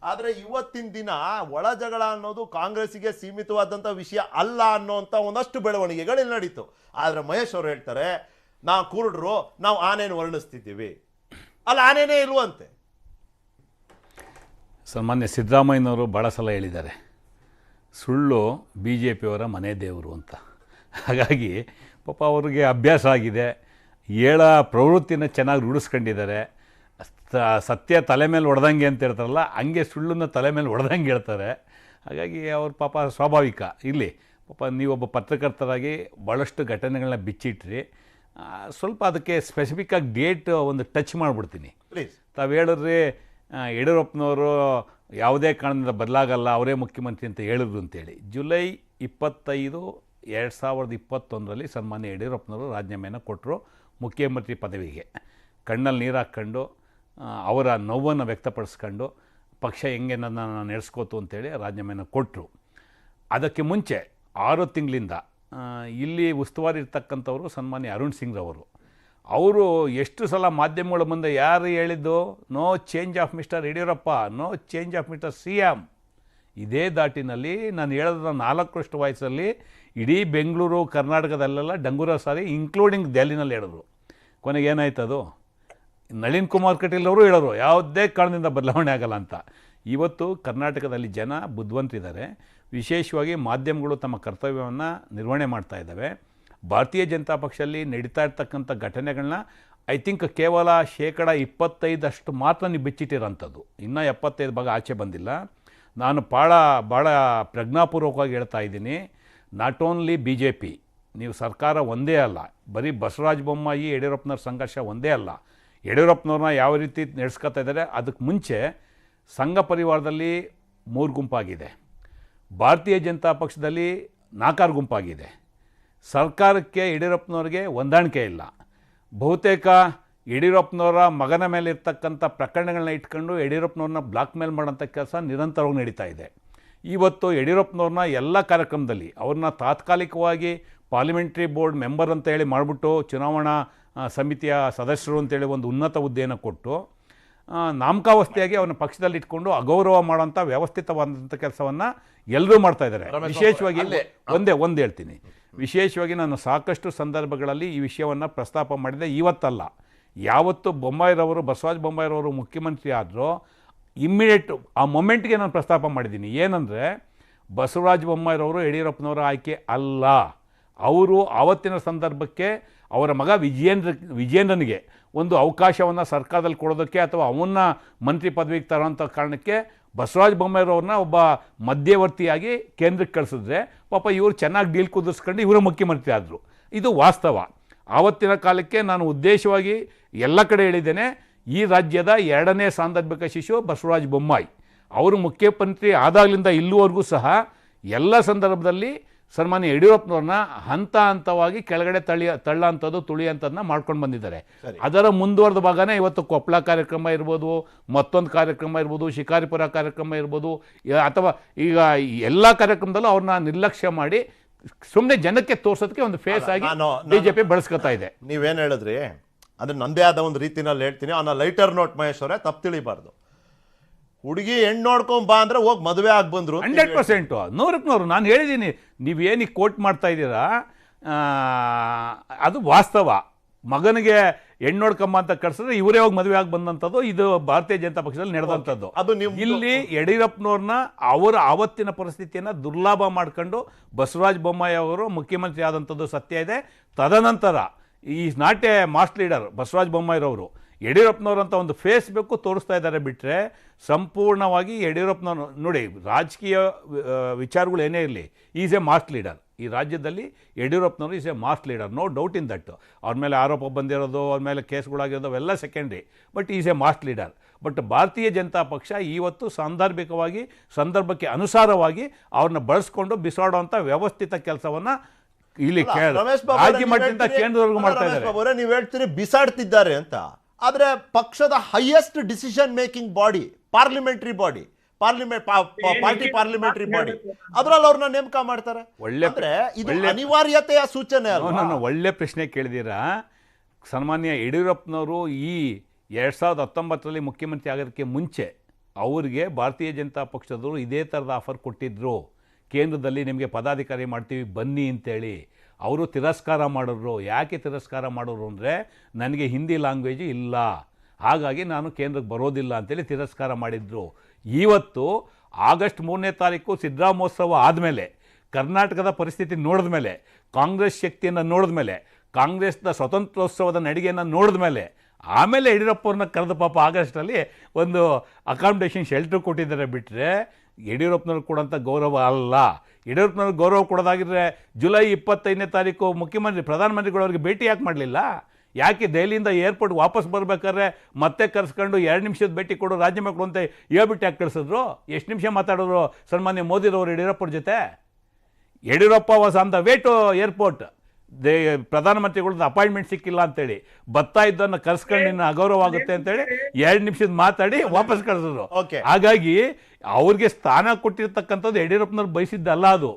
ಆದರೆ ಇವತ್ತಿನ ದಿನ ಒಳ ಜಗಳ ಅನ್ನೋದು ಕಾಂಗ್ರೆಸ್ಸಿಗೆ ಸೀಮಿತವಾದಂಥ ವಿಷಯ ಅಲ್ಲ ಅನ್ನೋಂಥ ಒಂದಷ್ಟು ಬೆಳವಣಿಗೆಗಳು ಇಲ್ಲಿ ನಡೀತು. ಆದರೆ ಮಹೇಶ್ ಅವರು ಹೇಳ್ತಾರೆ ನಾವು ಕುರುಡ್ರು, ನಾವು ಆನೆಯನ್ನು ವರ್ಣಿಸ್ತಿದ್ದೀವಿ. ಅಲ್ಲ, ಆನೆನೇ ಇಲ್ವಂತೆ. ಸಾಮಾನ್ಯ ಸಿದ್ದರಾಮಯ್ಯನವರು ಭಾಳ ಸಲ ಹೇಳಿದ್ದಾರೆ, ಸುಳ್ಳು BJPಯವರ ಮನೆ ದೇವರು ಅಂತ. ಹಾಗಾಗಿ ಪಾಪ ಅವ್ರಿಗೆ ಅಭ್ಯಾಸ ಆಗಿದೆ, ಹೇಳ ಪ್ರವೃತ್ತಿನ ಚೆನ್ನಾಗಿ ರೂಢಿಸ್ಕೊಂಡಿದ್ದಾರೆ. ಸತ್ಯ ತಲೆ ಮೇಲೆ ಹೊಡೆದಂಗೆ ಅಂತ ಹೇಳ್ತಾರಲ್ಲ, ಹಂಗೆ ಸುಳ್ಳನ್ನು ತಲೆ ಮೇಲೆ ಹೊಡೆದಂಗೆ ಹೇಳ್ತಾರೆ. ಹಾಗಾಗಿ ಅವ್ರ ಪಾಪ ಸ್ವಾಭಾವಿಕ. ಇಲ್ಲಿ ಪಾಪ ನೀವೊಬ್ಬ ಪತ್ರಕರ್ತರಾಗಿ ಭಾಳಷ್ಟು ಘಟನೆಗಳನ್ನ ಬಿಚ್ಚಿಟ್ರಿ. ಸ್ವಲ್ಪ ಅದಕ್ಕೆ ಸ್ಪೆಸಿಫಿಕ್ಕಾಗಿ ಡೇಟ್ ಒಂದು ಟಚ್ ಮಾಡಿಬಿಡ್ತೀನಿ. ತಾವು ಹೇಳಿದ್ರಿ ಯಡಿಯೂರಪ್ಪನವರು ಯಾವುದೇ ಕಾರಣದಿಂದ ಬದಲಾಗಲ್ಲ, ಅವರೇ ಮುಖ್ಯಮಂತ್ರಿ ಅಂತ ಹೇಳಿದ್ರು ಅಂತೇಳಿ. ಜುಲೈ 25, 2021ರಲ್ಲಿ ಸನ್ಮಾನ್ಯ ಯಡಿಯೂರಪ್ಪನವರು ರಾಜೀನಾಮೆಯನ್ನು ಕೊಟ್ಟರು ಮುಖ್ಯಮಂತ್ರಿ ಪದವಿಗೆ. ಕಣ್ಣಲ್ಲಿ ನೀರು ಹಾಕ್ಕೊಂಡು ಅವರ ನೋವನ್ನು ವ್ಯಕ್ತಪಡಿಸ್ಕೊಂಡು ಪಕ್ಷ ಹೆಂಗೆ ನನ್ನ ನಡೆಸ್ಕೋತು ಅಂತೇಳಿ ರಾಜೀನಾಮೆಯನ್ನು ಕೊಟ್ಟರು. ಅದಕ್ಕೆ ಮುಂಚೆ 6 ತಿಂಗಳಿಂದ ಇಲ್ಲಿ ಉಸ್ತುವಾರಿ ಇರ್ತಕ್ಕಂಥವರು ಸನ್ಮಾನ್ಯ ಅರುಣ್ ಸಿಂಗ್ರವರು. ಅವರು ಎಷ್ಟು ಸಲ ಮಾಧ್ಯಮಗಳ ಮುಂದೆ ಯಾರು ಹೇಳಿದ್ದು, no change of mister Yediyurappa, no change of mister CM. ಇದೇ ದಾಟಿನಲ್ಲಿ ನಾನು ಹೇಳಿದ 4 ವಾಯ್ಸಲ್ಲಿ ಇಡೀ ಬೆಂಗಳೂರು ಕರ್ನಾಟಕದಲ್ಲೆಲ್ಲ ಡಂಗೂರ ಸಾರಿ ಇನ್ಕ್ಲೂಡಿಂಗ್ ದೆಹಲಿನಲ್ಲಿ ಹೇಳಿದ್ರು. ಕೊನೆಗೆ ಏನಾಯ್ತು, ಅದು ನಳಿನ್ ಕುಮಾರ್ ಕಟೀಲ್ ಅವರು ಹೇಳೋರು ಯಾವುದೇ ಕಾರಣದಿಂದ ಬದಲಾವಣೆ ಆಗಲ್ಲ ಅಂತ. ಇವತ್ತು ಕರ್ನಾಟಕದಲ್ಲಿ ಜನ ಬುದ್ಧಿವಂತರಿದ್ದಾರೆ. ವಿಶೇಷವಾಗಿ ಮಾಧ್ಯಮಗಳು ತಮ್ಮ ಕರ್ತವ್ಯವನ್ನು ನಿರ್ವಹಣೆ ಮಾಡ್ತಾ ಇದ್ದಾವೆ. ಭಾರತೀಯ ಜನತಾ ಪಕ್ಷದಲ್ಲಿ ನಡೀತಾ ಇರ್ತಕ್ಕಂಥ ಘಟನೆಗಳನ್ನ ಐ ಥಿಂಕ್ ಕೇವಲ 25% ಮಾತ್ರ ನೀವು ಬಿಚ್ಚಿಟ್ಟಿರೋಂಥದ್ದು, ಇನ್ನೂ 75 ಭಾಗ ಆಚೆ ಬಂದಿಲ್ಲ. ನಾನು ಭಾಳ ಪ್ರಜ್ಞಾಪೂರ್ವಕವಾಗಿ ಹೇಳ್ತಾ ಇದ್ದೀನಿ, not only B J P, ನೀವು ಸರ್ಕಾರ ಒಂದೇ ಅಲ್ಲ, ಬರೀ ಬಸವರಾಜ ಬೊಮ್ಮಾಯಿ ಯಡಿಯೂರಪ್ಪನವ್ರ ಸಂಘರ್ಷ ಒಂದೇ ಅಲ್ಲ. ಯಡಿಯೂರಪ್ಪನವ್ರನ್ನ ಯಾವ ರೀತಿ ನಡೆಸ್ಕೊತಾ ಇದ್ದಾರೆ, ಅದಕ್ಕೆ ಮುಂಚೆ ಸಂಘ ಪರಿವಾರದಲ್ಲಿ 3 ಗುಂಪಾಗಿದೆ, ಭಾರತೀಯ ಜನತಾ ಪಕ್ಷದಲ್ಲಿ 4 ಗುಂಪಾಗಿದೆ, ಸರ್ಕಾರಕ್ಕೆ ಯಡಿಯೂರಪ್ಪನವ್ರಿಗೆ ಹೊಂದಾಣಿಕೆ ಇಲ್ಲ. ಬಹುತೇಕ ಯಡಿಯೂರಪ್ಪನವರ ಮಗನ ಮೇಲೆ ಇರ್ತಕ್ಕಂಥ ಪ್ರಕರಣಗಳನ್ನ ಇಟ್ಕೊಂಡು ಯಡಿಯೂರಪ್ಪನವ್ರನ್ನ ಬ್ಲಾಕ್ ಮೇಲ್ ಮಾಡೋಂಥ ಕೆಲಸ ನಿರಂತರವಾಗಿ ನಡೀತಾ ಇದೆ. ಇವತ್ತು ಯಡಿಯೂರಪ್ಪನವ್ರನ್ನ ಎಲ್ಲ ಕಾರ್ಯಕ್ರಮದಲ್ಲಿ ಅವ್ರನ್ನ ತಾತ್ಕಾಲಿಕವಾಗಿ ಪಾರ್ಲಿಮೆಂಟ್ರಿ ಬೋರ್ಡ್ ಮೆಂಬರ್ ಅಂತ ಹೇಳಿ ಮಾಡಿಬಿಟ್ಟು ಚುನಾವಣಾ ಸಮಿತಿಯ ಸದಸ್ಯರು ಅಂತೇಳಿ ಒಂದು ಉನ್ನತ ಹುದ್ದೆಯನ್ನು ಕೊಟ್ಟು ನಾಮಕಾವಸ್ಥೆಯಾಗಿ ಅವನ ಪಕ್ಷದಲ್ಲಿ ಇಟ್ಕೊಂಡು ಅಗೌರವ ಮಾಡೋಂಥ ವ್ಯವಸ್ಥಿತವಾದಂಥ ಕೆಲಸವನ್ನು ಎಲ್ಲರೂ ಮಾಡ್ತಾ ಇದ್ದಾರೆ. ವಿಶೇಷವಾಗಿ ಒಂದು ಹೇಳ್ತೀನಿ, ವಿಶೇಷವಾಗಿ ನಾನು ಸಾಕಷ್ಟು ಸಂದರ್ಭಗಳಲ್ಲಿ ಈ ವಿಷಯವನ್ನು ಪ್ರಸ್ತಾಪ ಮಾಡಿದೆ. ಇವತ್ತಲ್ಲ, ಯಾವತ್ತು ಬಸವರಾಜ ಬೊಮ್ಮಾಯಿರವರು ಮುಖ್ಯಮಂತ್ರಿ ಆದರೂ ಇಮ್ಮಿಡಿಯೇಟ್ ಆ ಮೊಮೆಂಟ್ಗೆ ನಾನು ಪ್ರಸ್ತಾಪ ಮಾಡಿದ್ದೀನಿ. ಏನಂದರೆ, ಬಸವರಾಜ ಬೊಮ್ಮಾಯಿರವರು ಯಡಿಯೂರಪ್ಪನವರ ಆಯ್ಕೆ ಅಲ್ಲ. ಅವರು ಆವತ್ತಿನ ಸಂದರ್ಭಕ್ಕೆ ಅವರ ಮಗ ವಿಜೇಂದ್ರನಿಗೆ ಒಂದು ಅವಕಾಶವನ್ನು ಸರ್ಕಾರದಲ್ಲಿ ಕೊಡೋದಕ್ಕೆ ಅಥವಾ ಅವನ್ನ ಮಂತ್ರಿ ಪದವಿಗೆ ತರೋಂಥ ಕಾರಣಕ್ಕೆ ಬಸವರಾಜ ಬೊಮ್ಮಾಯಿರವ್ರನ್ನ ಒಬ್ಬ ಮಧ್ಯವರ್ತಿಯಾಗಿ ಕೇಂದ್ರಕ್ಕೆ ಕಳಿಸಿದ್ರೆ ಪಾಪ ಇವರು ಚೆನ್ನಾಗಿ ಡೀಲ್ ಕುದಿಸ್ಕೊಂಡು ಇವರು ಮುಖ್ಯಮಂತ್ರಿ ಆದರು. ಇದು ವಾಸ್ತವ. ಆವತ್ತಿನ ಕಾಲಕ್ಕೆ ನಾನು ಉದ್ದೇಶವಾಗಿ ಎಲ್ಲ ಕಡೆ ಹೇಳಿದ್ದೇನೆ, ಈ ರಾಜ್ಯದ 2ನೇ ಸಾಂದರ್ಭಿಕ ಶಿಶು ಬಸವರಾಜ ಬೊಮ್ಮಾಯಿ. ಅವರು ಮುಖ್ಯಮಂತ್ರಿ ಆದಾಗಲಿಂದ ಇಲ್ಲಿವರೆಗೂ ಸಹ ಎಲ್ಲ ಸಂದರ್ಭದಲ್ಲಿ ಸನ್ಮಾನ್ಯ ಯಡಿಯೂರಪ್ಪನವ್ರನ್ನ ಹಂತವಾಗಿ ಕೆಳಗಡೆ ತಳ್ಳಂಥದ್ದು ತುಳಿಯಂಥದ್ದನ್ನ ಮಾಡ್ಕೊಂಡು ಬಂದಿದ್ದಾರೆ. ಅದರ ಮುಂದುವರೆದ ಭಾಗನೇ ಇವತ್ತು ಕೊಪ್ಪಳ ಕಾರ್ಯಕ್ರಮ ಇರ್ಬೋದು, ಮತ್ತೊಂದು ಕಾರ್ಯಕ್ರಮ ಇರ್ಬೋದು, ಶಿಕಾರಿಪುರ ಕಾರ್ಯಕ್ರಮ ಇರ್ಬೋದು, ಅಥವಾ ಈಗ ಎಲ್ಲ ಕಾರ್ಯಕ್ರಮದಲ್ಲೂ ಅವ್ರನ್ನ ನಿರ್ಲಕ್ಷ್ಯ ಮಾಡಿ ಸುಮ್ಮನೆ ಜನಕ್ಕೆ ತೋರ್ಸೋದಕ್ಕೆ ಒಂದು ಫೇಸ್ ಆಗಿ ಬಿಜೆಪಿ ಬಳಸ್ಕೊತಾ ಇದೆ. ನೀವೇನು ಹೇಳಿದ್ರಿ ಅದು ನಂದೇ ಆದ ಒಂದು ರೀತಿನಲ್ಲಿ ಹೇಳ್ತೀನಿ. ಅವನ ಲೈಟರ್ ನೋಟ್ ಮಹೇಶ್ ಅವರೇ, ತಪ್ಪು ತಿಳಿಬಾರ್ದು. ಹುಡುಗಿ ಹೆಣ್ಣು ನೋಡ್ಕೊಂಡ್ ಬಾ ಅಂದ್ರೆ ಹೋಗಿ ಮದುವೆ ಆಗಿ ಬಂದ್ರು 100%. 100%. ನಾನು ಹೇಳಿದ್ದೀನಿ, ನೀವೇನಿಗೆ ಕೋಟ್ ಮಾಡ್ತಾ ಇದ್ದೀರಾ ಅದು ವಾಸ್ತವ. ಮಗನಿಗೆ ಹೆಣ್ಣು ನೋಡ್ಕೊಂಬ ಅಂತ ಕಳ್ಸಿದ್ರೆ ಇವರೇ ಹೋಗಿ ಮದುವೆ ಆಗಿ ಬಂದಂಥದ್ದು ಇದು ಭಾರತೀಯ ಜನತಾ ಪಕ್ಷದಲ್ಲಿ ನಡೆದಂಥದ್ದು. ಇಲ್ಲಿ ಯಡಿಯೂರಪ್ಪನವ್ರನ್ನ ಅವರ ಆವತ್ತಿನ ಪರಿಸ್ಥಿತಿಯನ್ನು ದುರ್ಲಾಭ ಮಾಡ್ಕೊಂಡು ಬಸವರಾಜ ಬೊಮ್ಮಾಯಿ ಅವರು ಮುಖ್ಯಮಂತ್ರಿ ಆದಂಥದ್ದು ಸತ್ಯ ಇದೆ. ತದನಂತರ is not a mass leader Basavaraja ಬೊಮ್ಮಾಯಿರವರು. ಯಡಿಯೂರಪ್ಪನವ್ರಂಥ ಒಂದು ಫೇಸ್ ಬೇಕು ತೋರಿಸ್ತಾ ಇದ್ದಾರೆ. ಬಿಟ್ಟರೆ ಸಂಪೂರ್ಣವಾಗಿ ಯಡಿಯೂರಪ್ಪನವ್ರು ನೋಡಿ, ರಾಜಕೀಯ ವಿಚಾರಗಳು ಏನೇ ಇರಲಿ, ಈಸ್ ಎ ಮಾಸ್ ಲೀಡರ್. ಈ ರಾಜ್ಯದಲ್ಲಿ ಯಡಿಯೂರಪ್ಪನವರು is a mass leader, no doubt in that. ಅವ್ರ ಮೇಲೆ ಆರೋಪ ಬಂದಿರೋದು, ಅವ್ರ ಮೇಲೆ ಕೇಸ್ಗಳಾಗಿರೋದು ಅವೆಲ್ಲ secondary, but is a mass leader. But Bharatiya Janata ಪಕ್ಷ ಇವತ್ತು ಸಾಂದರ್ಭಿಕವಾಗಿ ಸಂದರ್ಭಕ್ಕೆ ಅನುಸಾರವಾಗಿ ಅವ್ರನ್ನ ಬಳಸ್ಕೊಂಡು ಬಿಸಾಡುವಂಥ ವ್ಯವಸ್ಥಿತ ಕೆಲಸವನ್ನು ಇಲ್ಲಿ ರಾಜ್ಯ ಮಟ್ಟದಿಂದ ಕೇಂದ್ರವರೆಗೂ ಮಾಡ್ತಾ ಇದ್ದಾರೆ. ನೀವು ಹೇಳ್ತೀರಿ ಬಿಸಾಡ್ತಿದ್ದಾರೆ ಅಂತ, ಆದ್ರೆ ಪಕ್ಷದ highest decision making body parliamentary body, party parliamentary body, ಅದ್ರಲ್ಲಿ ಅವ್ರನ್ನ ನೇಮಕ ಮಾಡ್ತಾರೆ. ಇದು ಅನಿವಾರ್ಯತೆಯ ಸೂಚನೆ ಅಲ್ಲ. ಒಳ್ಳೆ ಪ್ರಶ್ನೆ ಕೇಳಿದೀರಾ. ಸನ್ಮಾನ್ಯ ಯಡಿಯೂರಪ್ಪನವರು ಈ 2019ರಲ್ಲಿ ಮುಖ್ಯಮಂತ್ರಿ ಆಗೋದಕ್ಕೆ ಮುಂಚೆ ಅವರಿಗೆ ಭಾರತೀಯ ಜನತಾ ಪಕ್ಷದವರು ಇದೇ ಥರದ ಆಫರ್ ಕೊಟ್ಟಿದ್ರು. ಕೇಂದ್ರದಲ್ಲಿ ನಿಮಗೆ ಪದಾಧಿಕಾರಿ ಮಾಡ್ತೀವಿ ಬನ್ನಿ ಅಂತೇಳಿ. ಅವರು ತಿರಸ್ಕಾರ ಮಾಡಿದ್ರು. ಯಾಕೆ ತಿರಸ್ಕಾರ ಮಾಡೋರು ಅಂದರೆ, ನನಗೆ ಹಿಂದಿ ಲ್ಯಾಂಗ್ವೇಜು ಇಲ್ಲ, ಹಾಗಾಗಿ ನಾನು ಕೇಂದ್ರಕ್ಕೆ ಬರೋದಿಲ್ಲ ಅಂತೇಳಿ ತಿರಸ್ಕಾರ ಮಾಡಿದ್ರು. ಇವತ್ತು ಆಗಸ್ಟ್ 3ನೇ ತಾರೀಕು ಸಿದ್ದರಾಮೋತ್ಸವ ಆದಮೇಲೆ, ಕರ್ನಾಟಕದ ಪರಿಸ್ಥಿತಿ ನೋಡಿದ ಮೇಲೆ, ಕಾಂಗ್ರೆಸ್ ಶಕ್ತಿಯನ್ನು ನೋಡಿದ ಮೇಲೆ, ಕಾಂಗ್ರೆಸ್ನ ಸ್ವತಂತ್ರೋತ್ಸವದ ನಡಿಗೆಯನ್ನು ನೋಡಿದ ಮೇಲೆ, ಆಮೇಲೆ ಯಡಿಯೂರಪ್ಪವ್ರನ್ನ ಕರೆದು ಪಾಪ ಆಗಸ್ಟಲ್ಲಿ ಒಂದು ಅಕಾಮಿಡೇಷನ್ ಶೆಲ್ಟರ್ ಕೊಟ್ಟಿದ್ದಾರೆ. ಬಿಟ್ಟರೆ ಯಡಿಯೂರಪ್ಪನವ್ರು ಕೊಡೋಂಥ ಗೌರವ ಅಲ್ಲ. ಯಡಿಯೂರಪ್ಪನವ್ರಿಗೆ ಗೌರವ ಕೊಡೋದಾಗಿದ್ರೆ ಜುಲೈ 25ನೇ ತಾರೀಕು ಪ್ರಧಾನಮಂತ್ರಿಗಳವ್ರಿಗೆ ಭೇಟಿ ಯಾಕೆ ಮಾಡಲಿಲ್ಲ? ಯಾಕೆ ದೆಹಲಿಯಿಂದ ಏರ್ಪೋರ್ಟ್ ವಾಪಸ್ ಬರಬೇಕಾದ್ರೆ ಮತ್ತೆ ಕರೆಸ್ಕೊಂಡು 2 ನಿಮಿಷದ ಭೇಟಿ ಕೊಡು ರಾಜ್ಯಮಕ್ಕಳು ಅಂತ ಹೇಳ್ಬಿಟ್ಟು ಯಾಕೆ ಕಳಿಸಿದ್ರು? ಎಷ್ಟು ನಿಮಿಷ ಮಾತಾಡೋರು ಸನ್ಮಾನ್ಯ ಮೋದಿರವರು ಯಡಿಯೂರಪ್ಪರ ಜೊತೆ? Yediyurappa was on the way to airport, ಪ್ರಧಾನಮಂತ್ರಿಗಳದ್ದು ಅಪಾಯಿಂಟ್ಮೆಂಟ್ ಸಿಕ್ಕಿಲ್ಲ ಅಂತೇಳಿ ಬರ್ತಾ ಇದ್ದನ್ನು ಕರ್ಸ್ಕೊಂಡು ನಿನ್ನ ಅಗೌರವ ಆಗುತ್ತೆ ಅಂತೇಳಿ 2 ನಿಮಿಷದ ಮಾತಾಡಿ ವಾಪಸ್ ಕಳಿಸಿದ್ರು. ಹಾಗಾಗಿ ಅವ್ರಿಗೆ ಸ್ಥಾನ ಕೊಟ್ಟಿರ್ತಕ್ಕಂಥದ್ದು ಯಡಿಯೂರಪ್ಪನವ್ರು ಬಯಸಿದ್ದಲ್ಲ. ಅದು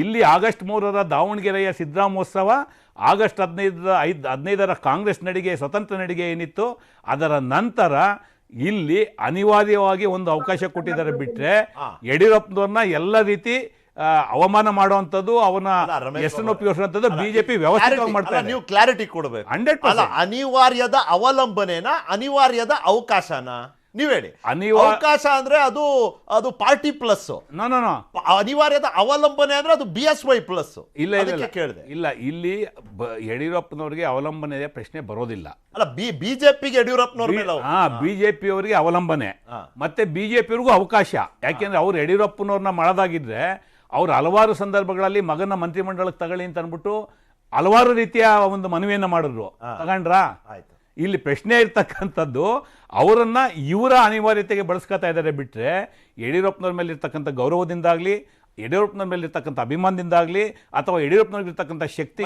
ಇಲ್ಲಿ ಆಗಸ್ಟ್ 3ರ ದಾವಣಗೆರೆಯ ಸಿದ್ದರಾಮೋತ್ಸವ, ಆಗಸ್ಟ್ 15ರ ಕಾಂಗ್ರೆಸ್ ನಡಿಗೆ, ಸ್ವತಂತ್ರ ನಡಿಗೆ ಏನಿತ್ತು, ಅದರ ನಂತರ ಇಲ್ಲಿ ಅನಿವಾರ್ಯವಾಗಿ ಒಂದು ಅವಕಾಶ ಕೊಟ್ಟಿದ್ದಾರೆ. ಬಿಟ್ಟರೆ ಯಡಿಯೂರಪ್ಪನವ್ರನ್ನ ಎಲ್ಲ ರೀತಿ ಅವಮಾನ ಮಾಡುವಂಥದ್ದು, ಅವನ ಹೆಸರನ್ನು ಉಪಯೋಗಿಸುವಂಥದ್ದು ಬಿಜೆಪಿ ವ್ಯವಸ್ಥಿತವಾಗಿ ಮಾಡ್ತಾರೆ. ನೀವು ಕ್ಲಾರಿಟಿ ಕೊಡಬೇಕು. 100%. ಅನಿವಾರ್ಯದ ಅವಲಂಬನೆನ, ಅನಿವಾರ್ಯದ ಅವಕಾಶನ ನೀವ್ ಹೇಳಿ. ಅನಿವಾರ್ಯ ಅವಕಾಶ ಅಂದ್ರೆ ಅದು ಪಾರ್ಟಿ ಪ್ಲಸ್, ನೋ ಅನಿವಾರ್ಯದ ಅವಲಂಬನೆ ಅಂದ್ರೆ ಅದು BSY ಪ್ಲಸ್. ಇಲ್ಲ ಕೇಳಿದೆ. ಇಲ್ಲ, ಇಲ್ಲಿ ಯಡಿಯೂರಪ್ಪನವ್ರಿಗೆ ಅವಲಂಬನೆ ಪ್ರಶ್ನೆ ಬರೋದಿಲ್ಲ. ಅಲ್ಲ, ಬಿಜೆಪಿಗೆ ಯಡಿಯೂರಪ್ಪನವ್ರ ಮೇಲೆ ಬಿಜೆಪಿ ಅವರಿಗೆ ಅವಲಂಬನೆ, ಮತ್ತೆ ಬಿಜೆಪಿ ಅವ್ರಿಗೂ ಅವಕಾಶ. ಯಾಕೆಂದ್ರೆ ಅವ್ರು ಯಡಿಯೂರಪ್ಪನವ್ರನ್ನ ಮಾಡೋದಾಗಿದ್ರೆ ಅವ್ರು ಹಲವಾರು ಸಂದರ್ಭಗಳಲ್ಲಿ ಮಗನ ಮಂತ್ರಿಮಂಡಲಕ್ಕೆ ತಗೊಳ್ಳಿ ಅಂತ ಅಂದ್ಬಿಟ್ಟು ಹಲವಾರು ರೀತಿಯ ಒಂದು ಮನವಿಯನ್ನ ಮಾಡಿದ್ರು, ತಗೊಂಡ್ರಾ? ಇಲ್ಲಿ ಪ್ರಶ್ನೆ ಇರ್ತಕ್ಕಂಥದ್ದು ಅವರನ್ನ ಇವರ ಅನಿವಾರ್ಯತೆಗೆ ಬಳಸ್ಕೊತಾ ಇದ್ದಾರೆ ಬಿಟ್ರೆ ಯಡಿಯೂರಪ್ಪನವ್ರ ಮೇಲೆ ಇರ್ತಕ್ಕಂಥ ಗೌರವದಿಂದಾಗ್ಲಿ, ಯಡಿಯೂರಪ್ಪನವ್ರ ಮೇಲೆ ಇರ್ತಕ್ಕಂಥ ಅಭಿಮಾನದಿಂದಾಗ್ಲಿ, ಅಥವಾ ಯಡಿಯೂರಪ್ಪನವ್ರಿಗೆ ಇರ್ತಕ್ಕಂಥ ಶಕ್ತಿ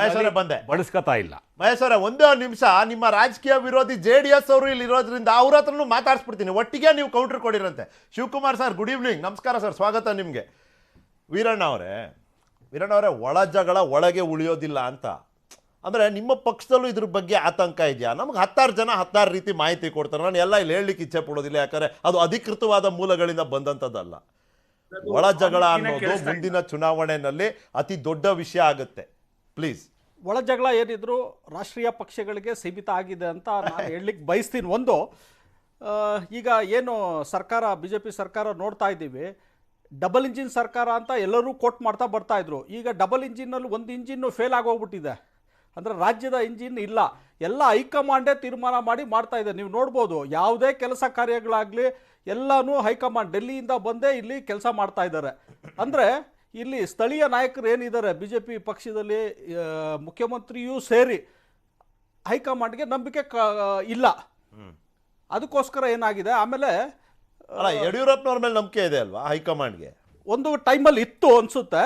ಬಳಸ್ಕೊತಾ ಇಲ್ಲ. ಮಹೇಶ್ವರ, ಒಂದೇ ನಿಮಿಷ, ನಿಮ್ಮ ರಾಜಕೀಯ ವಿರೋಧಿ JDS ಅವರು ಇಲ್ಲಿ ಇರೋದ್ರಿಂದ ಅವ್ರ ಹತ್ರನೂ ಮಾತಾಡ್ಸ್ಬಿಡ್ತೀನಿ, ಒಟ್ಟಿಗೆ ನೀವು ಕೌಂಟರ್ ಕೊಡಿರಂತೆ. ಶಿವಕುಮಾರ್ ಸರ್, ಗುಡ್ ಈವ್ನಿಂಗ್, ನಮಸ್ಕಾರ ಸರ್, ಸ್ವಾಗತ ನಿಮಗೆ. ವೀರಣ್ಣ ಅವರೇ, ಒಳ ಜಗಳ ಒಳಗೆ ಉಳಿಯೋದಿಲ್ಲ ಅಂತ ಅಂದರೆ ನಿಮ್ಮ ಪಕ್ಷದಲ್ಲೂ ಇದ್ರ ಬಗ್ಗೆ ಆತಂಕ ಇದೆಯಾ? ನಮ್ಗೆ 10 ಜನ 10 ರೀತಿ ಮಾಹಿತಿ ಕೊಡ್ತಾರೆ. ನಾನು ಎಲ್ಲ ಇಲ್ಲಿ ಹೇಳಲಿಕ್ಕೆ ಇಚ್ಛೆ ಪಡೋದಿಲ್ಲ, ಯಾಕಂದರೆ ಅದು ಅಧಿಕೃತವಾದ ಮೂಲಗಳಿಂದ ಬಂದಂಥದ್ದಲ್ಲ. ಒಳ ಜಗಳ ಅನ್ನೋದು ಮುಂದಿನ ಚುನಾವಣೆಯಲ್ಲಿ ಅತಿ ದೊಡ್ಡ ವಿಷಯ ಆಗುತ್ತೆ. ಪ್ಲೀಸ್. ಒಳ ಜಗಳ ಏನಿದ್ರು ರಾಷ್ಟ್ರೀಯ ಪಕ್ಷಗಳಿಗೆ ಸೀಮಿತ ಆಗಿದೆ ಅಂತ ನಾನು ಹೇಳಲಿಕ್ಕೆ ಬಯಸ್ತೀನಿ. ಒಂದು, ಈಗ ಏನು ಸರ್ಕಾರ BJP ಸರ್ಕಾರ ನೋಡ್ತಾ ಇದ್ದೀವಿ, ಡಬಲ್ ಇಂಜಿನ್ ಸರ್ಕಾರ ಅಂತ ಎಲ್ಲರೂ ಕೋಟ್ ಮಾಡ್ತಾ ಬರ್ತಾ ಇದ್ರು. ಈಗ ಡಬಲ್ ಇಂಜಿನ್ನಲ್ಲಿ ಒಂದು ಇಂಜಿನ್ನು ಫೇಲ್ ಆಗೋಗ್ಬಿಟ್ಟಿದೆ. ಅಂದರೆ ರಾಜ್ಯದ ಇಂಜಿನ್ ಇಲ್ಲ, ಎಲ್ಲ ಹೈಕಮಾಂಡೇ ತೀರ್ಮಾನ ಮಾಡಿ ಮಾಡ್ತಾ ಇದೆ. ನೀವು ನೋಡ್ಬೋದು, ಯಾವುದೇ ಕೆಲಸ ಕಾರ್ಯಗಳಾಗಲಿ ಎಲ್ಲನೂ ಹೈಕಮಾಂಡ್ ಡೆಲ್ಲಿಯಿಂದ ಬಂದೇ ಇಲ್ಲಿ ಕೆಲಸ ಮಾಡ್ತಾ ಇದ್ದಾರೆ. ಅಂದರೆ ಇಲ್ಲಿ ಸ್ಥಳೀಯ ನಾಯಕರು ಏನಿದ್ದಾರೆ BJP ಪಕ್ಷದಲ್ಲಿ, ಮುಖ್ಯಮಂತ್ರಿಯೂ ಸೇರಿ ಹೈಕಮಾಂಡ್ಗೆ ನಂಬಿಕೆ ಇಲ್ಲ. ಅದಕ್ಕೋಸ್ಕರ ಏನಾಗಿದೆ, ಆಮೇಲೆ ಯಡಿಯೂರಪ್ಪನವ್ರ ಮೇಲೆ ನಂಬಿಕೆ ಇದೆ ಅಲ್ವಾ ಹೈಕಮಾಂಡ್ಗೆ? ಒಂದು ಟೈಮಲ್ಲಿ ಇತ್ತು ಅನ್ಸುತ್ತೆ.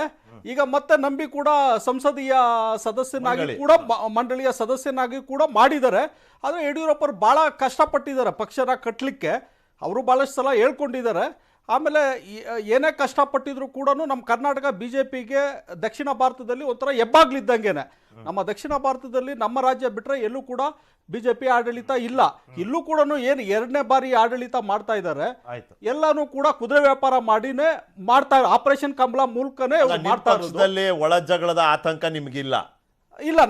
ಈಗ ಮತ್ತೆ ನಂಬಿ ಕೂಡ ಸಂಸದೀಯ ಸದಸ್ಯನಾಗಿ ಕೂಡ ಮಂಡಳಿಯ ಸದಸ್ಯನಾಗಿ ಕೂಡ ಮಾಡಿದ್ದಾರೆ. ಆದರೆ ಯಡಿಯೂರಪ್ಪರು ಭಾಳ ಕಷ್ಟಪಟ್ಟಿದ್ದಾರೆ ಪಕ್ಷನ ಕಟ್ಟಲಿಕ್ಕೆ, ಅವರು ಭಾಳಷ್ಟು ಸಲ ಹೇಳ್ಕೊಂಡಿದ್ದಾರೆ. ಆಮೇಲೆ ಏನೇ ಕಷ್ಟಪಟ್ಟಿದ್ರು ಕೂಡ ನಮ್ಮ ಕರ್ನಾಟಕ BJPಗೆ ದಕ್ಷಿಣ ಭಾರತದಲ್ಲಿ ಒಂಥರ ಹೆಬ್ಬಾಗ್ಲಿದ್ದಂಗೆನೆ. ನಮ್ಮ ದಕ್ಷಿಣ ಭಾರತದಲ್ಲಿ ನಮ್ಮ ರಾಜ್ಯ ಬಿಟ್ಟರೆ ಎಲ್ಲೂ ಕೂಡ BJP ಆಡಳಿತ ಇಲ್ಲ. ಇಲ್ಲೂ ಕೂಡ ಏನು 2ನೇ ಬಾರಿ ಆಡಳಿತ ಮಾಡ್ತಾ ಇದ್ದಾರೆ. ಎಲ್ಲಾನು ಕೂಡ ಕುದುರೆ ವ್ಯಾಪಾರ ಮಾಡಿನೇ ಮಾಡ್ತಾ, ಆಪರೇಷನ್ ಕಮಲ ಮೂಲಕನೇ ಮಾಡ್ತಾ ಇರೋದು. ಒಳ ಜಗಳದ ಆತಂಕ ನಿಮ್ಗಿಲ್ಲ? ಇಲ್ಲ,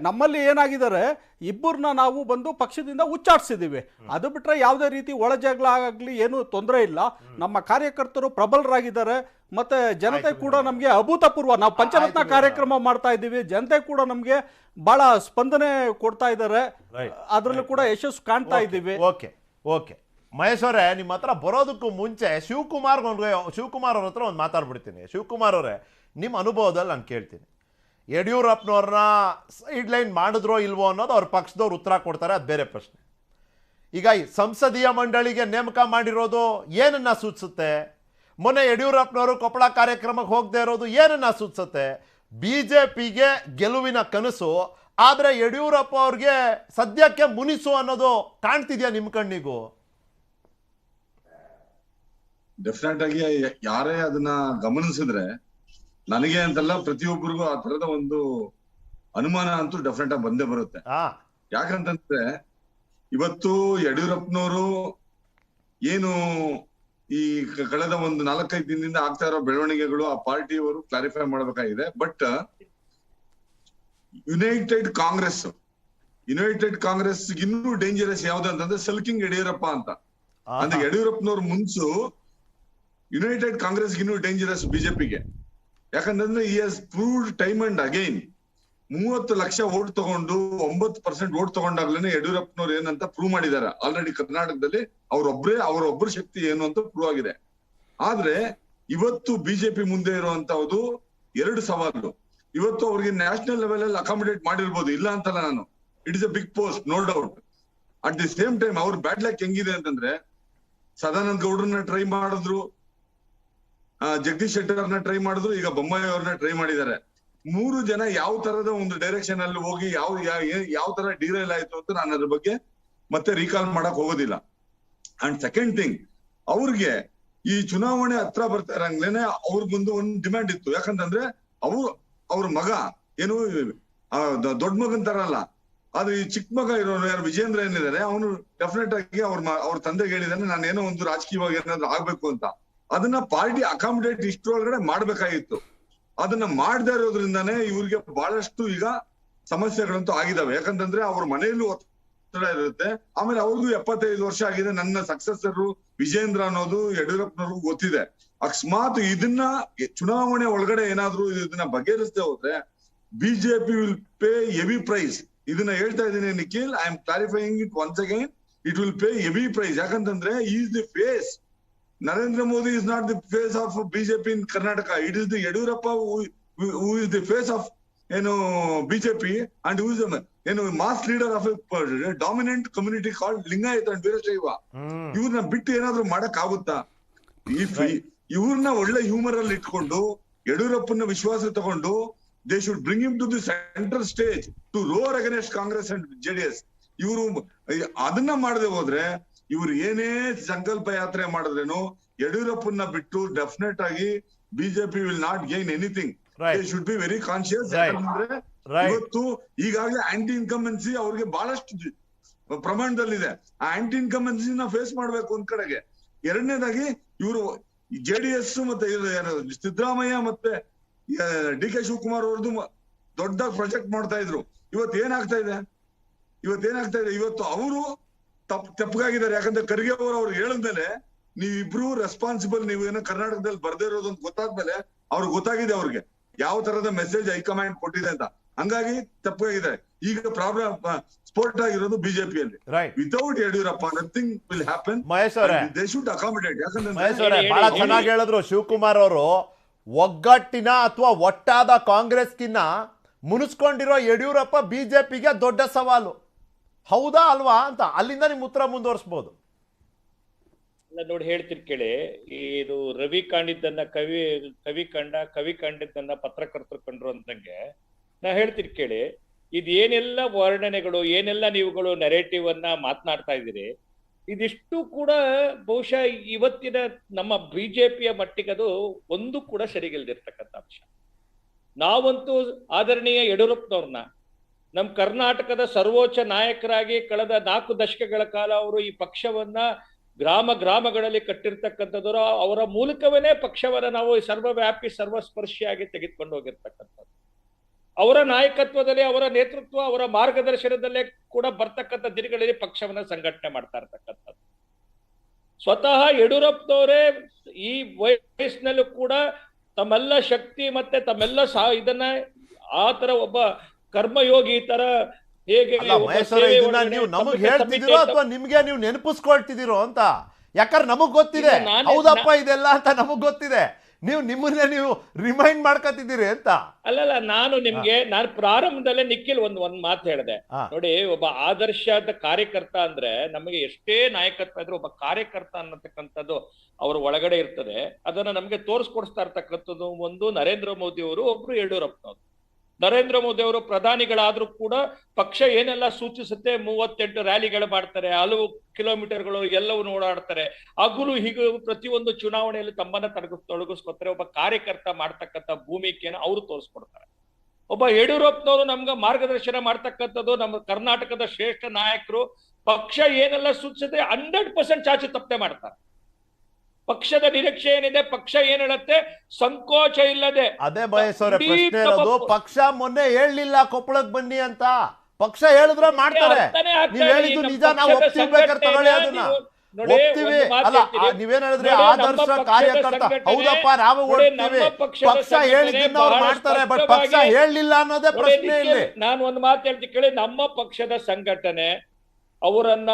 ನಮ್ಮಲ್ಲಿ ಏನಾಗಿದ್ದಾರೆ, ಇಬ್ಬರನ್ನ ನಾವು ಬಂದು ಪಕ್ಷದಿಂದ ಉಚ್ಚಾಟಿಸಿದ್ದೀವಿ. ಅದು ಬಿಟ್ಟರೆ ಯಾವುದೇ ರೀತಿ ಒಳ ಜಗಳ ಆಗಲಿ ಏನೂ ತೊಂದರೆ ಇಲ್ಲ. ನಮ್ಮ ಕಾರ್ಯಕರ್ತರು ಪ್ರಬಲರಾಗಿದ್ದಾರೆ, ಮತ್ತೆ ಜನತೆ ಕೂಡ ನಮಗೆ ಅಭೂತಪೂರ್ವ, ನಾವು ಪಂಚರತ್ನ ಕಾರ್ಯಕ್ರಮ ಮಾಡ್ತಾ ಇದ್ದೀವಿ, ಜನತೆ ಕೂಡ ನಮಗೆ ಬಹಳ ಸ್ಪಂದನೆ ಕೊಡ್ತಾ ಇದ್ದಾರೆ, ಅದರಲ್ಲೂ ಕೂಡ ಯಶಸ್ಸು ಕಾಣ್ತಾ ಇದ್ದೀವಿ. ಓಕೆ ಮಹೇಶ್ವರೇ, ನಿಮ್ಮ ಹತ್ರ ಬರೋದಕ್ಕೂ ಮುಂಚೆ ಶಿವಕುಮಾರ್ ಅವ್ರ ಹತ್ರ ಒಂದು ಮಾತಾಡ್ಬಿಡ್ತೀನಿ. ಶಿವಕುಮಾರ್ ಅವರೇ, ನಿಮ್ಮ ಅನುಭವದಲ್ಲಿ ನಾನು ಕೇಳ್ತೀನಿ, ಯಡಿಯೂರಪ್ಪನವ್ರನ್ನ ಸೈಡ್ಲೈನ್ ಮಾಡಿದ್ರೋ ಇಲ್ವೋ ಅನ್ನೋದು ಅವ್ರ ಪಕ್ಷದವ್ರು ಉತ್ತರ ಕೊಡ್ತಾರೆ, ಅದು ಬೇರೆ ಪ್ರಶ್ನೆ. ಈಗ ಈ ಸಂಸದೀಯ ಮಂಡಳಿಗೆ ನೇಮಕ ಮಾಡಿರೋದು ಏನನ್ನ ಸೂಚಿಸುತ್ತೆ? ಮೊನ್ನೆ ಯಡಿಯೂರಪ್ಪನವರು ಕೊಪ್ಪಳ ಕಾರ್ಯಕ್ರಮಕ್ಕೆ ಹೋಗದೆ ಇರೋದು ಏನನ್ನ ಸೂಚಿಸುತ್ತೆ? BJPಗೆ ಗೆಲುವಿನ ಕನಸು, ಆದರೆ ಯಡಿಯೂರಪ್ಪ ಅವ್ರಿಗೆ ಸದ್ಯಕ್ಕೆ ಮುನಿಸು ಅನ್ನೋದು ಕಾಣ್ತಿದ್ಯಾ ನಿಮ್ಮ ಕಣ್ಣಿಗೂ? ಡೆಫಿನೆಟ್ ಆಗಿ ಯಾರೇ ಅದನ್ನ ಗಮನಿಸಿದ್ರೆ, ನನಗೆ ಅಂತಲ್ಲ ಪ್ರತಿಯೊಬ್ಬರಿಗೂ ಆ ತರದ ಒಂದು ಅನುಮಾನ ಅಂತೂ ಡೆಫಿನೆಟ್ ಆಗಿ ಬಂದೇ ಬರುತ್ತೆ. ಯಾಕಂತಂದ್ರೆ ಇವತ್ತು ಯಡಿಯೂರಪ್ಪನವರು ಏನು ಈ ಕಳೆದ ಒಂದು 4-5 ದಿನದಿಂದ ಆಗ್ತಾ ಇರೋ ಬೆಳವಣಿಗೆಗಳು ಆ ಪಾರ್ಟಿಯವರು ಕ್ಲಾರಿಫೈ ಮಾಡಬೇಕಾಗಿದೆ. ಬಟ್ ಯುನೈಟೆಡ್ ಕಾಂಗ್ರೆಸ್ ಇನ್ನೂ ಡೇಂಜರಸ್ ಯಾವ್ದು ಅಂತಂದ್ರೆ ಸಲ್ಕಿಂಗ್ ಯಡಿಯೂರಪ್ಪ ಅಂತ. ಅಂದ್ರೆ ಯಡಿಯೂರಪ್ಪನವ್ರ ಮುನ್ಸು ಯುನೈಟೆಡ್ ಕಾಂಗ್ರೆಸ್ ಇನ್ನೂ ಡೇಂಜರಸ್ BJPಗೆ. ಯಾಕಂತಂದ್ರೆ he has proved time and again 30 lakh vote ತಗೊಂಡು 9% ವೋಟ್ ತಗೊಂಡಾಗ್ಲೇನೆ ಯಡಿಯೂರಪ್ಪನವ್ರು ಏನಂತ ಪ್ರೂವ್ ಮಾಡಿದ್ದಾರೆ. ಆಲ್ರೆಡಿ ಕರ್ನಾಟಕದಲ್ಲಿ ಅವರೊಬ್ಬರ ಶಕ್ತಿ ಏನು ಅಂತ ಪ್ರೂವ್ ಆಗಿದೆ. ಆದ್ರೆ ಇವತ್ತು BJP ಮುಂದೆ ಇರುವಂತಹದ್ದು 2 ಸವಾಲು. ಇವತ್ತು ಅವ್ರಿಗೆ ನ್ಯಾಷನಲ್ ಲೆವೆಲ್ ಅಲ್ಲಿ ಅಕಾಮಿಡೇಟ್ ಮಾಡಿರ್ಬೋದು, ಇಲ್ಲ ಅಂತಲ್ಲ ನಾನು, it is a big post, no doubt. At the same time ಅವ್ರ ಬ್ಯಾಡ್ ಲಕ್ ಹೆಂಗಿದೆ ಅಂತಂದ್ರೆ, ಸದಾನಂದ ಗೌಡ್ರನ್ನ ಟ್ರೈ ಮಾಡಿದ್ರು, ಜಗದೀಶ್ ಶೆಟ್ಟರ್ನ ಟ್ರೈ ಮಾಡಿದ್ರು, ಈಗ ಬೊಮ್ಮಾಯಿ ಅವ್ರನ್ನ ಟ್ರೈ ಮಾಡಿದ್ದಾರೆ. 3 ಜನ ಯಾವ ತರದ ಒಂದು ಡೈರೆಕ್ಷನ್ ಅಲ್ಲಿ ಹೋಗಿ ಯಾವ ತರ ಡಿರೈಲ್ ಆಯ್ತು ಅಂತ ನಾನು ಅದ್ರ ಬಗ್ಗೆ ಮತ್ತೆ ರೀಕಾಲ್ ಮಾಡಕ್ ಹೋಗೋದಿಲ್ಲ. ಅಂಡ್ ಸೆಕೆಂಡ್ ಥಿಂಗ್, ಅವ್ರಿಗೆ ಈ ಚುನಾವಣೆ ಹತ್ರ ಬರ್ತಾ ಇರಂಗ್ಲೇನೆ ಅವ್ರಿಗೊಂದು ಒಂದು ಡಿಮ್ಯಾಂಡ್ ಇತ್ತು. ಯಾಕಂತಂದ್ರೆ ಅವ್ರ ಮಗ ಏನು ದೊಡ್ಡ ಮಗನ್ ತರ ಅಲ್ಲ, ಆದ್ರೆ ಈ ಚಿಕ್ಕ ಮಗ ಇರೋನು ಯಾರು ವಿಜೇಂದ್ರ ಏನಿದ್ದಾರೆ, ಅವನು ಡೆಫಿನೆಟ್ ಆಗಿ ಅವ್ರ ತಂದೆಗೆ ಹೇಳಿದಾನೆ, ನಾನು ಏನೋ ಒಂದು ರಾಜಕೀಯವಾಗಿ ಏನಾದ್ರು ಆಗ್ಬೇಕು ಅಂತ. ಅದನ್ನ ಪಾರ್ಟಿ ಅಕಾಮಿಡೇಟ್ ಇಷ್ಟರೊಳಗಡೆ ಮಾಡ್ಬೇಕಾಗಿತ್ತು. ಅದನ್ನ ಮಾಡದೇ ಇರೋದ್ರಿಂದಾನೇ ಇವ್ರಿಗೆ ಬಹಳಷ್ಟು ಈಗ ಸಮಸ್ಯೆಗಳಂತೂ ಆಗಿದಾವೆ. ಯಾಕಂತಂದ್ರೆ ಅವ್ರ ಮನೆಯಲ್ಲೂ ಒತ್ತಡ ಇರುತ್ತೆ. ಆಮೇಲೆ ಅವ್ರಿಗೂ 75 ವರ್ಷ ಆಗಿದೆ. ನನ್ನ ಸಕ್ಸೆಸರ್ ವಿಜೇಂದ್ರ ಅನ್ನೋದು ಯಡಿಯೂರಪ್ಪನವ್ರಿಗೂ ಗೊತ್ತಿದೆ. ಅಕಸ್ಮಾತ್ ಇದನ್ನ ಚುನಾವಣೆ ಒಳಗಡೆ ಏನಾದ್ರು ಇದನ್ನ ಬಗೆಹರಿಸದೆ ಹೋದ್ರೆ BJP will pay heavy price. ಇದನ್ನ ಹೇಳ್ತಾ ಇದ್ದೀನಿ Nikhil, I am clarifying it once again. It will pay heavy price. ಯಾಕಂತಂದ್ರೆ is the face. Narendra Modi is not the face of BJP in Karnataka. It is the Yediyurappa who is the face of BJP, and who is a mass leader of a dominant community called Lingayat and Veerashaiva. ಇವ್ರನ್ನ ಬಿಟ್ಟು ಏನಾದ್ರು ಮಾಡಕ್ ಆಗುತ್ತಾ? ಇವ್ರನ್ನ ಒಳ್ಳೆ humour ಅಲ್ಲಿ ಇಟ್ಕೊಂಡು ಯಡಿಯೂರಪ್ಪನ ವಿಶ್ವಾಸ ತಗೊಂಡು they should bring him to the central stage to roar against Congress and JDS. ಇವರು ಅದನ್ನ ಮಾಡದೆ ಹೋದ್ರೆ ಇವ್ರು ಏನೇ ಸಂಕಲ್ಪ ಯಾತ್ರೆ ಮಾಡಿದ್ರೇನು ಯಡಿಯೂರಪ್ಪನ ಬಿಟ್ಟು ಡೆಫಿನೆಟ್ ಆಗಿ BJP will not gain anything. They should be very conscious. ಯಾಕಂದ್ರೆ ಇವತ್ತು ಈಗಾಗಲೇ ಆಂಟಿ ಇನ್ಕಮೆನ್ಸಿ ಅವ್ರಿಗೆ ಬಹಳಷ್ಟು ಪ್ರಮಾಣದಲ್ಲಿದೆ. ಆ ಆಂಟಿ ಇನ್ಕಮೆನ್ಸಿನ ಫೇಸ್ ಮಾಡ್ಬೇಕು ಒಂದ್ ಕಡೆಗೆ. ಎರಡನೇದಾಗಿ ಇವರು JDS ಮತ್ತೆ ಸಿದ್ದರಾಮಯ್ಯ ಮತ್ತೆ DK ಶಿವಕುಮಾರ್ ಅವ್ರದ್ದು ದೊಡ್ಡ ಪ್ರಾಜೆಕ್ಟ್ ಮಾಡ್ತಾ ಇದ್ರು. ಇವತ್ತೇನಾಗ್ತಾ ಇದೆ? ಇವತ್ತು ಅವರು ತಪ್ಪಗಾಗಿದ್ದಾರೆ. ಯಾಕಂದ್ರೆ ಖರ್ಗೆ ಅವರು ಅವ್ರಿಗೆ ಹೇಳಿದ್ಮೇಲೆ ನೀವಿಬ್ರು ರೆಸ್ಪಾನ್ಸಿಬಲ್, ನೀವು ಏನೋ ಕರ್ನಾಟಕದಲ್ಲಿ ಬರ್ದೇ ಇರೋದು ಅಂತ ಗೊತ್ತಾದ್ಮೇಲೆ ಅವ್ರಿಗೆ ಗೊತ್ತಾಗಿದೆ ಅವ್ರಿಗೆ ಯಾವ ತರದ ಮೆಸೇಜ್ ಹೈಕಮಾಂಡ್ ಕೊಟ್ಟಿದೆ ಅಂತ. ಹಂಗಾಗಿ ತಪ್ಪಗಾಗಿದ್ದಾರೆ. ಈಗ ಪ್ರಾಬ್ಲಮ್ ಸ್ಪೋರ್ಟ್ ಆಗಿರೋದು ಬಿಜೆಪಿಯಲ್ಲಿ. Without Yediyurappa nothing will happen. Mahesh ಅವರೇ, ದೇ ಶುಡ್ ಅಕಾಮಿಡೇಟ್. ಯಾಕಂದ್ರೆ ಮಹೇಶ್ ಅವರೇ ಬಹಳ ಚೆನ್ನಾಗಿ ಹೇಳಿದ್ರು ಶಿವಕುಮಾರ್ ಅವರು. ಒಗ್ಗಟ್ಟಿನ ಅಥವಾ ಒಟ್ಟಾದ ಕಾಂಗ್ರೆಸ್ಗಿನ್ನ ಮುನಿಸ್ಕೊಂಡಿರೋ ಯಡಿಯೂರಪ್ಪ ಬಿಜೆಪಿಗೆ ದೊಡ್ಡ ಸವಾಲು. ಹೌದಾ ಅಲ್ವಾ ಅಂತ ಅಲ್ಲಿಂದ ನಿಮ್ ಉತ್ತರ ಮುಂದುವರಿಸಬಹುದು. ನೋಡಿ ಹೇಳ್ತಿರ್ ಕೇಳಿ, ಇದು ರವಿ ಕಂಡಿದ್ದನ್ನ ಕವಿ ಕಂಡಿದ್ದನ್ನ ಪತ್ರಕರ್ತರು ಕಂಡ್ರು ಅಂದಂಗೆ ನಾ ಹೇಳ್ತಿರ್ ಕೇಳಿ, ಇದೇನೆಲ್ಲ ವರ್ಣನೆಗಳು, ಏನೆಲ್ಲ ನೀವುಗಳು ನೆರೇಟಿವ್ ಅನ್ನ ಮಾತನಾಡ್ತಾ ಇದ್ದೀರಿ, ಇದಿಷ್ಟು ಕೂಡ ಬಹುಶಃ ಇವತ್ತಿನ ನಮ್ಮ ಬಿಜೆಪಿಯ ಮಟ್ಟಿಗದು ಒಂದು ಕೂಡ ಸರಿಗಿಲ್ದಿರ್ತಕ್ಕಂಥ ಅಂಶ. ನಾವಂತೂ ಆದರಣೀಯ ಯಡಿಯೂರಪ್ಪನವ್ರನ್ನ ನಮ್ಮ ಕರ್ನಾಟಕದ ಸರ್ವೋಚ್ಚ ನಾಯಕರಾಗಿ ಕಳೆದ 4 ದಶಕಗಳ ಕಾಲ ಅವರು ಈ ಪಕ್ಷವನ್ನ ಗ್ರಾಮಗಳಲ್ಲಿ ಕಟ್ಟಿರ್ತಕ್ಕಂಥದ್ದು, ಅವರ ಮೂಲಕವೇ ಪಕ್ಷವನ್ನ ನಾವು ಸರ್ವವ್ಯಾಪಿ ಸರ್ವಸ್ಪರ್ಶಿಯಾಗಿ ತೆಗೆದುಕೊಂಡು ಹೋಗಿರ್ತಕ್ಕಂಥದ್ದು. ಅವರ ನಾಯಕತ್ವದಲ್ಲಿ, ಅವರ ನೇತೃತ್ವ, ಅವರ ಮಾರ್ಗದರ್ಶನದಲ್ಲೇ ಕೂಡ ಬರ್ತಕ್ಕಂಥ ದಿನಗಳಲ್ಲಿ ಪಕ್ಷವನ್ನ ಸಂಘಟನೆ ಮಾಡ್ತಾ ಇರ್ತಕ್ಕಂಥದ್ದು. ಸ್ವತಃ ಯಡಿಯೂರಪ್ಪನವರೇ ಈ ವಯಸ್ಸಿನಲ್ಲೂ ಕೂಡ ತಮ್ಮೆಲ್ಲ ಶಕ್ತಿ ಮತ್ತೆ ತಮ್ಮೆಲ್ಲ ಇದನ್ನ ಆ ತರ ಒಬ್ಬ ಕರ್ಮಯೋಗಿ ತರ ಹೇಗೆ ನೀವು ನಮಗ್ ಹೇಳ್ತಿದ್ದೀರೋ ಅಥವಾ ನಿಮ್ಗೆ ನೀವು ನೆನಪಿಸ್ಕೊಳ್ತಿದ್ದೀರೋ ಅಂತ? ಯಾಕಂದ್ರೆ ನಮಗ್ ಗೊತ್ತಿದೆ ಹೌದಪ್ಪ ಇದೆಲ್ಲ ಅಂತ ನಮಗ್ ಗೊತ್ತಿದೆ. ನಿಮ್ಮನ್ನೇ ನೀವು ರಿಮೈಂಡ್ ಮಾಡ್ಕೊತಿದ್ದೀರಿ ಅಂತ. ಅಲ್ಲಲ್ಲ, ನಾನು ಪ್ರಾರಂಭದಲ್ಲೇ ನಿಖಿಲ್ ಒಂದ್ ಮಾತು ಹೇಳಿದೆ ನೋಡಿ, ಒಬ್ಬ ಆದರ್ಶದ ಕಾರ್ಯಕರ್ತ ಅಂದ್ರೆ ನಮಗೆ ಎಷ್ಟೇ ನಾಯಕತ್ವ ಇದ್ರೆ ಒಬ್ಬ ಕಾರ್ಯಕರ್ತ ಅನ್ನತಕ್ಕಂಥದ್ದು ಅವ್ರ ಒಳಗಡೆ ಇರ್ತದೆ. ಅದನ್ನ ನಮ್ಗೆ ತೋರಿಸ್ಕೊಡ್ಸ್ತಾ ಇರ್ತಕ್ಕಂಥದ್ದು ಒಂದು ನರೇಂದ್ರ ಮೋದಿ ಅವರು, ಒಬ್ರು ಯಡಿಯೂರಪ್ಪನವರು. ನರೇಂದ್ರ ಮೋದಿ ಅವರು ಪ್ರಧಾನಿಗಳಾದ್ರೂ ಕೂಡ ಪಕ್ಷ ಏನೆಲ್ಲ ಸೂಚಿಸುತ್ತೆ, 38 ರ್ಯಾಲಿಗಳು ಮಾಡ್ತಾರೆ, ಹಲವು ಕಿಲೋಮೀಟರ್ಗಳು ಎಲ್ಲವನ್ನು ಓಡಾಡ್ತಾರೆ, ಹಗಲು ಹೀಗೆ ಪ್ರತಿಯೊಂದು ಚುನಾವಣೆಯಲ್ಲಿ ತಮ್ಮನ್ನ ತೊಡಗಿಸ್ಕೊತಾರೆ. ಒಬ್ಬ ಕಾರ್ಯಕರ್ತ ಮಾಡ್ತಕ್ಕಂಥ ಭೂಮಿಕೆಯನ್ನು ಅವರು ತೋರಿಸ್ಕೊಡ್ತಾರೆ. ಒಬ್ಬ ಯಡಿಯೂರಪ್ಪನವರು ನಮ್ಗೆ ಮಾರ್ಗದರ್ಶನ ಮಾಡ್ತಕ್ಕಂಥದ್ದು, ನಮ್ಮ ಕರ್ನಾಟಕದ ಶ್ರೇಷ್ಠ ನಾಯಕರು ಪಕ್ಷ ಏನೆಲ್ಲ ಸೂಚಿಸುತ್ತೆ 100% ಚಾಚು ತಪ್ಪದೆ ಮಾಡ್ತಾರೆ. ಪಕ್ಷದ ನಿರೀಕ್ಷೆ ಏನಿದೆ, ಪಕ್ಷ ಏನ್ ಹೇಳುತ್ತೆ, ಸಂಕೋಚ ಇಲ್ಲದೆ. ಅದೇ ಬಯಸೋರೆ ಪ್ರಶ್ನೆ ಇರೋದು. ಪಕ್ಷ ಮೊನ್ನೆ ಹೇಳಲಿಲ್ಲ ಕೊಪ್ಪಳಕ್ ಬನ್ನಿ ಅಂತ, ಪಕ್ಷ ಹೇಳಿದ್ರೆ ಮಾಡ್ತಾರೆ. ನೀವ್ ಹೇಳಿದ್ದು ನಿಜ, ನಾವು ಒಪ್ತಿರ್ಬೇಕಾದ್ರೆ ತಗೊಳ್ಳಿ ಅದನ್ನ ಒಪ್ತೀವಿ. ಅಲ್ಲ ನೀವೇನ್ ಹೇಳಿದ್ರಿ, ಆದರ್ಶ ಕಾರ್ಯಕರ್ತ, ಹೌದಪ್ಪ ನಾವು ಓಡ್ತೀವಿ, ಪಕ್ಷ ಹೇಳಿದ್ದನ್ನ ಅವ್ರು ಮಾಡ್ತಾರೆ, ಬಟ್ ಪಕ್ಷ ಹೇಳಲಿಲ್ಲ ಅನ್ನೋದೇ ಪ್ರಶ್ನೆ ಇಲ್ಲಿ. ನಾನು ಒಂದು ಮಾತು ಹೇಳ್ತೀನಿ ಕೇಳಿ, ನಮ್ಮ ಪಕ್ಷದ ಸಂಘಟನೆ ಅವರನ್ನ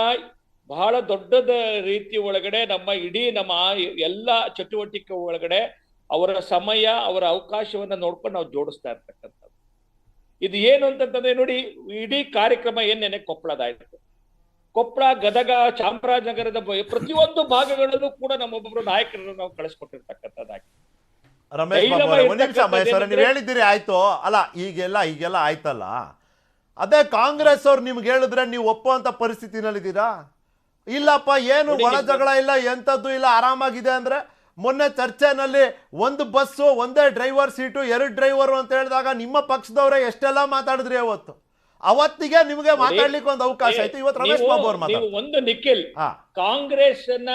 ಬಹಳ ದೊಡ್ಡದ ರೀತಿ ಒಳಗಡೆ ನಮ್ಮ ಎಲ್ಲ ಚಟುವಟಿಕೆ ಒಳಗಡೆ ಅವರ ಸಮಯ, ಅವರ ಅವಕಾಶವನ್ನ ನೋಡ್ಕೊಂಡು ನಾವು ಜೋಡಿಸ್ತಾ ಇರ್ತಕ್ಕಂಥದ್ದು. ಇದು ಏನು ಅಂತಂದ್ರೆ ನೋಡಿ, ಇಡೀ ಕಾರ್ಯಕ್ರಮ ಏನೇನೆ ಕೊಪ್ಪಳದಾಯ್ತು, ಕೊಪ್ಪಳ, ಗದಗ, ಚಾಮರಾಜನಗರದ ಪ್ರತಿಯೊಂದು ಭಾಗಗಳಲ್ಲೂ ಕೂಡ ನಮ್ಮೊಬ್ಬೊಬ್ರು ನಾಯಕರನ್ನು ನಾವು ಕಳಿಸ್ಕೊಟ್ಟಿರ್ತಕ್ಕಂಥದ್ದಾಗಿ. ರಮೇಶ್ ಬಾಬು ಅವರೇ, ಒಂದ್ ನಿಮಿಷ ಮಹೇಶ್ ಅವರೇ, ನೀವು ಹೇಳಿದ್ದೀರಿ ಆಯ್ತು. ಅಲ್ಲ ಈಗೆಲ್ಲ ಆಯ್ತಲ್ಲ, ಅದೇ ಕಾಂಗ್ರೆಸ್ ಅವ್ರು ನಿಮ್ಗೆ ಹೇಳಿದ್ರೆ ನೀವು ಒಪ್ಪುವಂತ ಪರಿಸ್ಥಿತಿನಲ್ಲಿದ್ದೀರಾ? ಇಲ್ಲಪ್ಪ ಏನು ಒಳ ಜಗಳ ಇಲ್ಲ, ಎಂಥದ್ದು ಇಲ್ಲ, ಆರಾಮಾಗಿದೆ ಅಂದ್ರೆ ಮೊನ್ನೆ ಚರ್ಚೆನಲ್ಲಿ ಒಂದು ಬಸ್ಸು, ಒಂದೇ ಡ್ರೈವರ್ ಸೀಟು, 2 ಡ್ರೈವರು ಅಂತ ಹೇಳಿದಾಗ ನಿಮ್ಮ ಪಕ್ಷದವರೇ ಎಷ್ಟೆಲ್ಲ ಮಾತಾಡಿದ್ರಿ ಅವತ್ತಿಗೆ ನಿಮಗೆ ಮಾತಾಡ್ಲಿಕ್ಕೆ ಒಂದು ಅವಕಾಶ ಆಯ್ತು. ಇವತ್ತು ರಮೇಶ್ ಬಾಬು ಅವ್ರು ಮಾತಾಡ್ತಾರೆ. ಒಂದು ನಿಖಿಲ್, ಕಾಂಗ್ರೆಸ್ ನ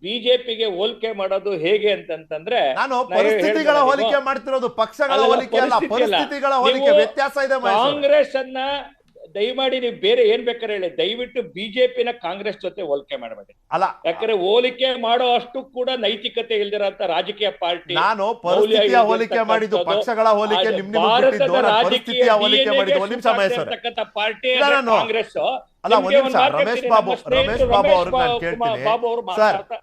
ಬಿಜೆಪಿಗೆ ಹೋಲಿಕೆ ಮಾಡೋದು ಹೇಗೆ ಅಂತಂದ್ರೆ, ನಾನು ಪರಿಸ್ಥಿತಿಗಳ ಹೋಲಿಕೆ ಮಾಡ್ತಿರೋದು, ಪಕ್ಷಗಳ ಹೋಲಿಕೆ ಅಲ್ಲ, ಪರಿಸ್ಥಿತಿಗಳ ಹೋಲಿಕೆ ವ್ಯತ್ಯಾಸ ಇದೆ. ಕಾಂಗ್ರೆಸ್ ಅನ್ನ ದಯಮಾಡಿ ನೀವು ಬೇರೆ ಏನ್ ಬೇಕಾದ್ರೆ ಹೇಳಿ, ದಯವಿಟ್ಟು ಬಿಜೆಪಿನ ಕಾಂಗ್ರೆಸ್ ಜೊತೆ ಹೋಲಿಕೆ ಮಾಡಬೇಡಿ. ಅಲ್ಲ, ಯಾಕಂದ್ರೆ ಹೋಲಿಕೆ ಮಾಡೋ ಅಷ್ಟು ಕೂಡ ನೈತಿಕತೆ ಇಲ್ದಿರಂತ ರಾಜಕೀಯ ಪಾರ್ಟಿ. ನಾನು ಪರಿಸ್ಥಿತಿಯ ಹೋಲಿಕೆ ಮಾಡಿದ್ದು, ಪಕ್ಷಗಳ ಹೋಲಿಕೆ ಭಾರತದ ರಾಜಕೀಯ ಹೋಲಿಕೆ ಮಾಡಿದ್ದು. ಒಂದ್ ನಿಮಿಷ ಮಹೇಶ್ವರ, ಪಾರ್ಟಿ ಕಾಂಗ್ರೆಸ್. ಅಲ್ಲ ಒಂದ್ ನಿಮಿಷ, ರಮೇಶ್ ಬಾಬು ಅವ್ರಿಗೆ ನಾನು ಕೇಳ್ತೀನಿ.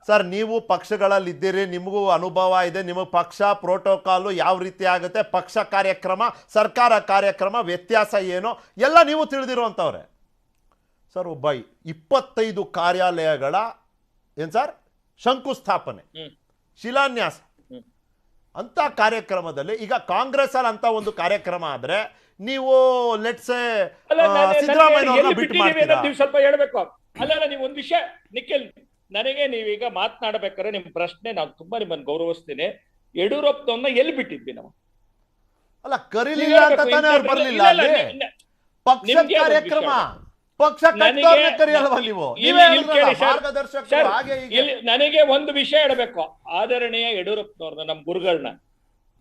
ಸರ್ ನೀವು ಪಕ್ಷಗಳಲ್ಲಿ ಇದ್ದೀರಿ, ನಿಮಗೂ ಅನುಭವ ಇದೆ, ನಿಮಗೆ ಪಕ್ಷ ಪ್ರೋಟೋಕಾಲ್ ಯಾವ ರೀತಿ ಆಗುತ್ತೆ, ಪಕ್ಷ ಕಾರ್ಯಕ್ರಮ ಸರ್ಕಾರ ಕಾರ್ಯಕ್ರಮ ವ್ಯತ್ಯಾಸ ಏನು ಎಲ್ಲ ನೀವು ತಿಳಿದಿರುವಂತವ್ರೆ. ಸರ್ ಒಬ್ಬ 25 ಕಾರ್ಯಾಲಯಗಳ ಏನ್ ಸರ್ ಶಂಕುಸ್ಥಾಪನೆ, ಶಿಲಾನ್ಯಾಸ ಅಂತ ಕಾರ್ಯಕ್ರಮದಲ್ಲಿ ಈಗ ಕಾಂಗ್ರೆಸ್ ಅಲ್ಲಿ ಅಂತ ಒಂದು ಕಾರ್ಯಕ್ರಮ ಆದ್ರೆ ನೀವು ಲೆಟ್ಸ್ ಸಿದ್ದರಾಮಯ್ಯ ಬಿಟ್ಟು ಮಾಡ್ತೀರಾ? ನೀವು ಸ್ವಲ್ಪ ಹೇಳ್ಬೇಕು. ಅಲ್ಲ ನೀವು ಒಂದ್ ವಿಷಯ ನಿಖಿಲ್, ನನಗೆ ನೀವೀಗ ಮಾತನಾಡಬೇಕಾದ್ರೆ ನಿಮ್ ಪ್ರಶ್ನೆ ನಾನು ತುಂಬಾ ನಿಮ್ಮನ್ನು ಗೌರವಿಸ್ತೀನಿ. ಯಡಿಯೂರಪ್ಪನವ್ರನ್ನ ಎಲ್ಲಿ ಬಿಟ್ಟಿದ್ವಿ ನಾವು? ಅಲ್ಲ ಕರೀಲಿಲ್ಲ ಅಂತ ತಾನೇ ಅವ್ರು ಬರ್ಲಿಲ್ಲ ಅಲ್ಲಿ. ಪಕ್ಷ ಕಾರ್ಯಕ್ರಮ ಪಕ್ಷ ಕರೆಯಲ್ವಾ ನೀವು? ಮಾರ್ಗದರ್ಶಕರು ಹಾಗೆ ನನಗೆ ಒಂದು ವಿಷಯ ಹೇಳ್ಬೇಕು. ಆದರಣೀಯ ಯಡಿಯೂರಪ್ಪನವ್ರನ್ನ, ನಮ್ ಗುರುಗಳನ್ನ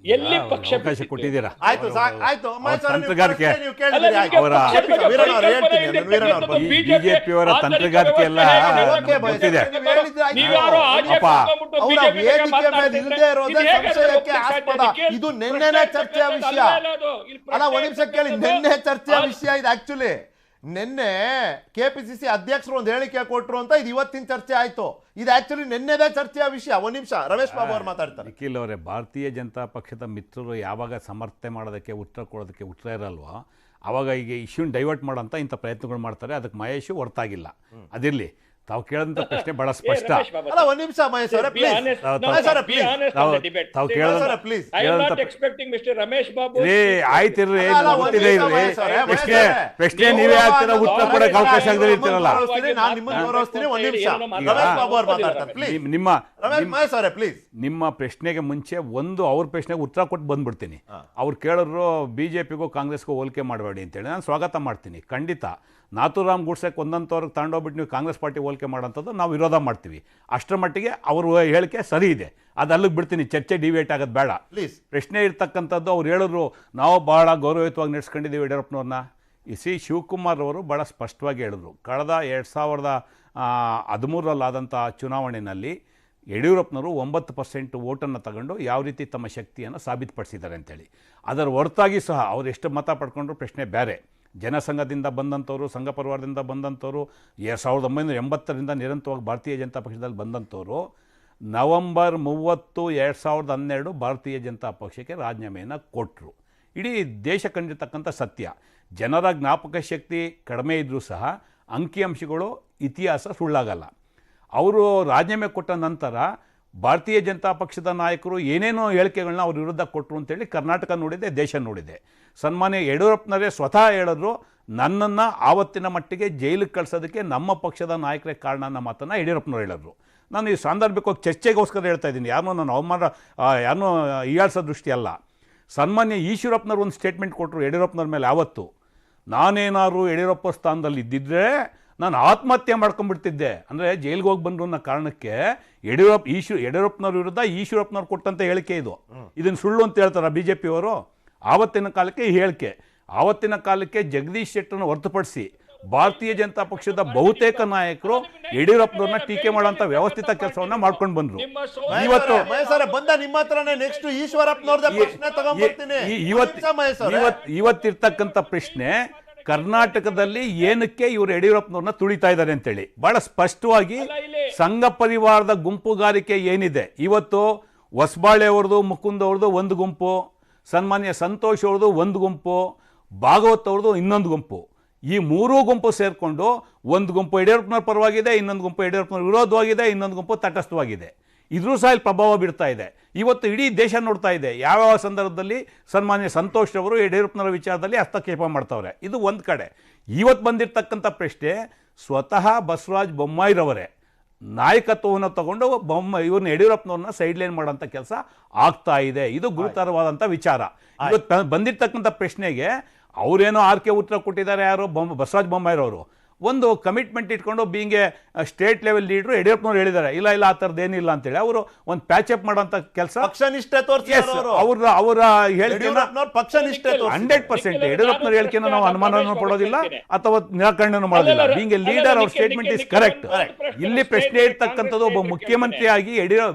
ಎಲ್ಲಿ ಪಕ್ಷ ಕೊಟ್ಟಿದ್ದೀರಾ? ಆಯ್ತು ಆಯ್ತು, ತಂತ್ರಗಾರಿಕೆ ಬಿಜೆಪಿಯವರ ತಂತ್ರಗಾರಿಕೆ ಎಲ್ಲ ಗೊತ್ತಿದೆ. ಇದು ನಿನ್ನೆನೇ ಚರ್ಚೆಯ ವಿಷಯ ಅಲ್ಲ. ಒಂದ್ ನಿಮಿಷ ಕೇಳಿ, ನಿನ್ನೆ ಚರ್ಚೆಯ ವಿಷಯ ಇದು. ಆಕ್ಚುಲಿ ನಿನ್ನೆ ಕೆಪಿಸಿಸಿ ಅಧ್ಯಕ್ಷರು ಒಂದು ಹೇಳಿಕೆ ಕೊಟ್ರು ಅಂತ ಇದು ಇವತ್ತಿನ ಚರ್ಚೆ ಆಯ್ತು. ಇದು ಆಕ್ಚುಲಿ ನಿನ್ನೆದೇ ಚರ್ಚೆಯ ವಿಷಯ. ಒಂದ್ ನಿಮಿಷ ರಮೇಶ್ ಬಾಬು ಅವ್ರು ಮಾತಾಡ್ತಾರೆ. ನಿಖಿಲ್ ಅವರೇ, ಭಾರತೀಯ ಜನತಾ ಪಕ್ಷದ ಮಿತ್ರರು ಯಾವಾಗ ಸಮರ್ಥನೆ ಮಾಡೋದಕ್ಕೆ ಉತ್ತರ ಕೊಡೋದಕ್ಕೆ ಉತ್ತರ ಇರಲ್ವೋ ಆವಾಗ ಈಗ ಇಶ್ಯೂನ್ ಡೈವರ್ಟ್ ಮಾಡೋಂಥ ಇಂಥ ಪ್ರಯತ್ನಗಳು ಮಾಡ್ತಾರೆ. ಅದಕ್ಕೆ ಮಹೇಶು ಹೊರತಾಗಿಲ್ಲ. ಅದಿರಲಿ, ತಾವು ಕೇಳಿದಂಥ ಪ್ರಶ್ನೆ ಬಹಳ ಸ್ಪಷ್ಟ. ಅಲ್ಲ ಒಂದ್ ನಿಮಿಷ ಮಹೇಶ್ ಅವರೇ ಪ್ಲೀಸ್, ತಾವು ಕೇಳಿದಂಥ ಪ್ಲೀಸ್ ಆಯ್ತಿರ್ರಿ, ಗೊತ್ತಿದೆ ಇರ್ರಿ. ಪ್ರಶ್ನೆ ನೀವೇ ಆಗ್ತೀರ, ಉತ್ತರ ಕೊಡಕ್ಕೆ ಅವಕಾಶ ಆಗದೆ ಇರ್ತೀರಲ್ಲ. ನಿಮ್ಮ ಪ್ರಶ್ನೆಗೆ ಮುಂಚೆ ಒಂದು ಅವ್ರ ಪ್ರಶ್ನೆಗೆ ಉತ್ತರ ಕೊಟ್ಟು ಬಂದ್ಬಿಡ್ತೀನಿ. ಅವ್ರು ಕೇಳಿದ್ರು ಬಿಜೆಪಿಗೂ ಕಾಂಗ್ರೆಸ್ಗೂ ಹೋಲಿಕೆ ಮಾಡಬೇಡಿ ಅಂತೇಳಿ. ನಾನು ಸ್ವಾಗತ ಮಾಡ್ತೀನಿ. ಖಂಡಿತ ನಾಥೂರಾಮ್ ಗೂಡ್ಸೆಗೆ ಒಂದಂತವ್ರಿಗೆ ತಗೊಂಡೋಗ್ಬಿಟ್ಟು ನೀವು ಕಾಂಗ್ರೆಸ್ ಪಾರ್ಟಿ ಹೋಲಿಕೆ ಮಾಡೋಂಥದ್ದು ನಾವು ವಿರೋಧ ಮಾಡ್ತೀವಿ. ಅಷ್ಟರ ಮಟ್ಟಿಗೆ ಅವರು ಹೇಳಿಕೆ ಸರಿ ಇದೆ, ಅದು ಅಲ್ಲಿಗೆ ಬಿಡ್ತೀನಿ. ಚರ್ಚೆ ಡಿವೇಟ್ ಆಗೋದು ಬೇಡ. ಪ್ಲೀಸ್, ಪ್ರಶ್ನೆ ಇರ್ತಕ್ಕಂಥದ್ದು ಅವ್ರು ಹೇಳಿದ್ರು ನಾವು ಭಾಳ ಗೌರವಯುತವಾಗಿ ನಡೆಸ್ಕೊಂಡಿದ್ದೀವಿ ಯಡಿಯೂರಪ್ಪನವ್ರನ್ನ. ಶಿವಕುಮಾರ್ ಅವರು ಭಾಳ ಸ್ಪಷ್ಟವಾಗಿ ಹೇಳಿದ್ರು, ಕಳೆದ 2013 ಚುನಾವಣೆಯಲ್ಲಿ ಯಡಿಯೂರಪ್ಪನವರು 9% ವೋಟನ್ನು ತಗೊಂಡು ಯಾವ ರೀತಿ ತಮ್ಮ ಶಕ್ತಿಯನ್ನು ಸಾಬೀತುಪಡಿಸಿದ್ದಾರೆ ಅಂತೇಳಿ. ಅದರ ಹೊರತಾಗಿ ಸಹ ಅವ್ರು ಎಷ್ಟು ಮತ ಪಡ್ಕೊಂಡ್ರು ಪ್ರಶ್ನೆ ಬೇರೆ. ಜನಸಂಘದಿಂದ ಬಂದಂಥವ್ರು, ಸಂಘ ಪರಿವಾರದಿಂದ ಬಂದಂಥವ್ರು, 1980 ನಿರಂತರವಾಗಿ ಭಾರತೀಯ ಜನತಾ ಪಕ್ಷದಲ್ಲಿ ಬಂದಂಥವ್ರು ನವೆಂಬರ್ 30, 2012 ಭಾರತೀಯ ಜನತಾ ಪಕ್ಷಕ್ಕೆ ರಾಜೀನಾಮೆಯನ್ನು ಕೊಟ್ಟರು. ಇಡೀ ದೇಶ ಕಂಡಿರ್ತಕ್ಕಂಥ ಸತ್ಯ. ಜನರ ಜ್ಞಾಪಕ ಶಕ್ತಿ ಕಡಿಮೆ ಇದ್ದರೂ ಸಹ ಅಂಕಿಅಂಶಗಳು, ಇತಿಹಾಸ ಸುಳ್ಳಾಗಲ್ಲ. ಅವರು ರಾಜೀನಾಮೆ ಕೊಟ್ಟ ನಂತರ ಭಾರತೀಯ ಜನತಾ ಪಕ್ಷದ ನಾಯಕರು ಏನೇನೋ ಹೇಳಿಕೆಗಳನ್ನ ಅವ್ರ ವಿರುದ್ಧ ಕೊಟ್ಟರು ಅಂತೇಳಿ ಕರ್ನಾಟಕ ನೋಡಿದೆ, ದೇಶ ನೋಡಿದೆ. ಸನ್ಮಾನ್ಯ ಯಡಿಯೂರಪ್ಪನವರೇ ಸ್ವತಃ ಹೇಳಿದ್ರು, ನನ್ನನ್ನು ಆವತ್ತಿನ ಮಟ್ಟಿಗೆ ಜೈಲಿಗೆ ಕಳಿಸೋದಕ್ಕೆ ನಮ್ಮ ಪಕ್ಷದ ನಾಯಕರೇ ಕಾರಣ ಅನ್ನೋ ಮಾತನ್ನು ಯಡಿಯೂರಪ್ಪನವ್ರು ಹೇಳಿದ್ರು. ನಾನು ಈ ಸಾಂದರ್ಭಿಕವಾಗಿ ಚರ್ಚೆಗೋಸ್ಕರ ಹೇಳ್ತಾ ಇದ್ದೀನಿ, ಯಾರನ್ನೋ ನಾನು ಅವಮಾನ ಯಾರನ್ನೋ ಹೀಯಾಳಿಸೋ ದೃಷ್ಟಿ ಅಲ್ಲ. ಸನ್ಮಾನ್ಯ ಈಶ್ವರಪ್ಪನವ್ರು ಒಂದು ಸ್ಟೇಟ್ಮೆಂಟ್ ಕೊಟ್ಟರು ಯಡಿಯೂರಪ್ಪನವ್ರ ಮೇಲೆ. ಆವತ್ತು ನಾನೇನಾದ್ರು ಯಡಿಯೂರಪ್ಪ ಸ್ಥಾನದಲ್ಲಿ ಇದ್ದಿದ್ರೆ ನಾನು ಆತ್ಮಹತ್ಯೆ ಮಾಡ್ಕೊಂಡ್ಬಿಡ್ತಿದ್ದೆ. ಅಂದರೆ ಜೈಲಿಗೆ ಹೋಗಿ ಬಂದರು ಅನ್ನೋ ಕಾರಣಕ್ಕೆ ಯಡಿಯೂರಪ್ಪನವ್ರ ವಿರುದ್ಧ ಈಶ್ವರಪ್ಪನವ್ರು ಕೊಟ್ಟಂಥ ಹೇಳಿಕೆ ಇದು. ಇದನ್ನು ಸುಳ್ಳು ಅಂತ ಹೇಳ್ತಾರೆ ಬಿ ಜೆ ಪಿಯವರು. ಆವತ್ತಿನ ಕಾಲಕ್ಕೆ ಈ ಹೇಳಿಕೆ, ಆವತ್ತಿನ ಕಾಲಕ್ಕೆ ಜಗದೀಶ್ ಶೆಟ್ಟರನ್ನು ಹೊರತುಪಡಿಸಿ ಭಾರತೀಯ ಜನತಾ ಪಕ್ಷದ ಬಹುತೇಕ ನಾಯಕರು ಯಡಿಯೂರಪ್ಪನವ್ರನ್ನ ಟೀಕೆ ಮಾಡುವಂಥ ವ್ಯವಸ್ಥಿತ ಕೆಲಸವನ್ನ ಮಾಡ್ಕೊಂಡು ಬಂದರು. ಇವತ್ತು ಇವತ್ತಿರ್ತಕ್ಕಂಥ ಪ್ರಶ್ನೆ, ಕರ್ನಾಟಕದಲ್ಲಿ ಏನಕ್ಕೆ ಇವರು ಯಡಿಯೂರಪ್ಪನವ್ರನ್ನ ತುಳಿತಾ ಇದ್ದಾರೆ ಅಂತೇಳಿ ಬಹಳ ಸ್ಪಷ್ಟವಾಗಿ ಸಂಘ ಪರಿವಾರದ ಗುಂಪುಗಾರಿಕೆ ಏನಿದೆ. ಇವತ್ತು ಹೊಸಬಾಳೆ ಅವ್ರದ್ದು, ಮುಕುಂದ್ ಅವ್ರದ್ದು ಒಂದು ಗುಂಪು, ಸನ್ಮಾನ್ಯ ಸಂತೋಷ್ ಅವ್ರದ್ದು ಒಂದು ಗುಂಪು, ಭಾಗವತ್ ಅವ್ರದ್ದು ಇನ್ನೊಂದು ಗುಂಪು. ಈ ಮೂರೂ ಗುಂಪು ಸೇರಿಕೊಂಡು ಒಂದು ಗುಂಪು ಯಡಿಯೂರಪ್ಪನವ್ರ ಪರವಾಗಿದೆ, ಇನ್ನೊಂದು ಗುಂಪು ಯಡಿಯೂರಪ್ಪನವ್ರ ವಿರೋಧವಾಗಿದೆ, ಇನ್ನೊಂದು ಗುಂಪು ತಟಸ್ಥವಾಗಿದೆ. ಇದ್ರೂ ಸಹ ಇಲ್ಲಿ ಪ್ರಭಾವ ಬೀರ್ತಾ ಇದೆ. ಇವತ್ತು ಇಡೀ ದೇಶ ನೋಡ್ತಾ ಇದೆ ಯಾವ್ಯಾವ ಸಂದರ್ಭದಲ್ಲಿ ಸನ್ಮಾನ್ಯ ಸಂತೋಷ್ ಅವರು ಯಡಿಯೂರಪ್ಪನವರ ವಿಚಾರದಲ್ಲಿ ಹಸ್ತಕ್ಷೇಪ ಮಾಡ್ತಾವ್ರೆ. ಇದು ಒಂದು ಕಡೆ. ಇವತ್ತು ಬಂದಿರತಕ್ಕಂಥ ಪ್ರಶ್ನೆ, ಸ್ವತಃ ಬಸವರಾಜ ಬೊಮ್ಮಾಯಿರವರೇ ನಾಯಕತ್ವವನ್ನು ತಗೊಂಡು ಇವ್ರನ್ನ ಯಡಿಯೂರಪ್ಪನವ್ರನ್ನ ಸೈಡ್ಲೈನ್ ಮಾಡೋಂಥ ಕೆಲಸ ಆಗ್ತಾ ಇದೆ. ಇದು ಗುರುತರವಾದಂಥ ವಿಚಾರ. ಇವತ್ತು ಬಂದಿರತಕ್ಕಂಥ ಪ್ರಶ್ನೆಗೆ ಅವರೇನೋ ಆರ್ಕೆ ಉತ್ತರ ಕೊಟ್ಟಿದ್ದಾರೆ. ಯಾರು? ಬಸವರಾಜ ಬೊಮ್ಮಾಯಿರವರು. ಒಂದು ಕಮಿಟ್ಮೆಂಟ್ ಇಟ್ಕೊಂಡು ಬೀಂಗೆ ಸ್ಟೇಟ್ ಲೆವೆಲ್ ಲೀಡ್ರು ಯಡಿಯೂರಪ್ಪನವ್ರು ಹೇಳಿದ್ದಾರೆ, ಇಲ್ಲ ಇಲ್ಲ ಆ ಥರದ್ದು ಏನಿಲ್ಲ ಅಂತೇಳಿ ಅವರು ಒಂದು ಪ್ಯಾಚಪ್ ಮಾಡೋಂಥ ಕೆಲಸ ಪಕ್ಷನಿಷ್ಠೆ ಅವರ ಹೇಳಿಕೆನ ಪಕ್ಷನಿಷ್ಠೆ 100% ಯಡಿಯೂರಪ್ಪನವ್ರ ಹೇಳಿಕೆನ ನಾವು ಅನುಮಾನನೂ ಪಡೋದಿಲ್ಲ ಅಥವಾ ನಿರಾಕರಣೆನೂ ಮಾಡೋದಿಲ್ಲ. ಬೀಂಗ್ ಎ ಲೀಡರ್ ಅವ್ರ ಸ್ಟೇಟ್ಮೆಂಟ್ ಇಸ್ ಕರೆಕ್ಟ್. ಇಲ್ಲಿ ಪ್ರಶ್ನೆ ಇರ್ತಕ್ಕಂಥದ್ದು ಒಬ್ಬ ಮುಖ್ಯಮಂತ್ರಿಯಾಗಿ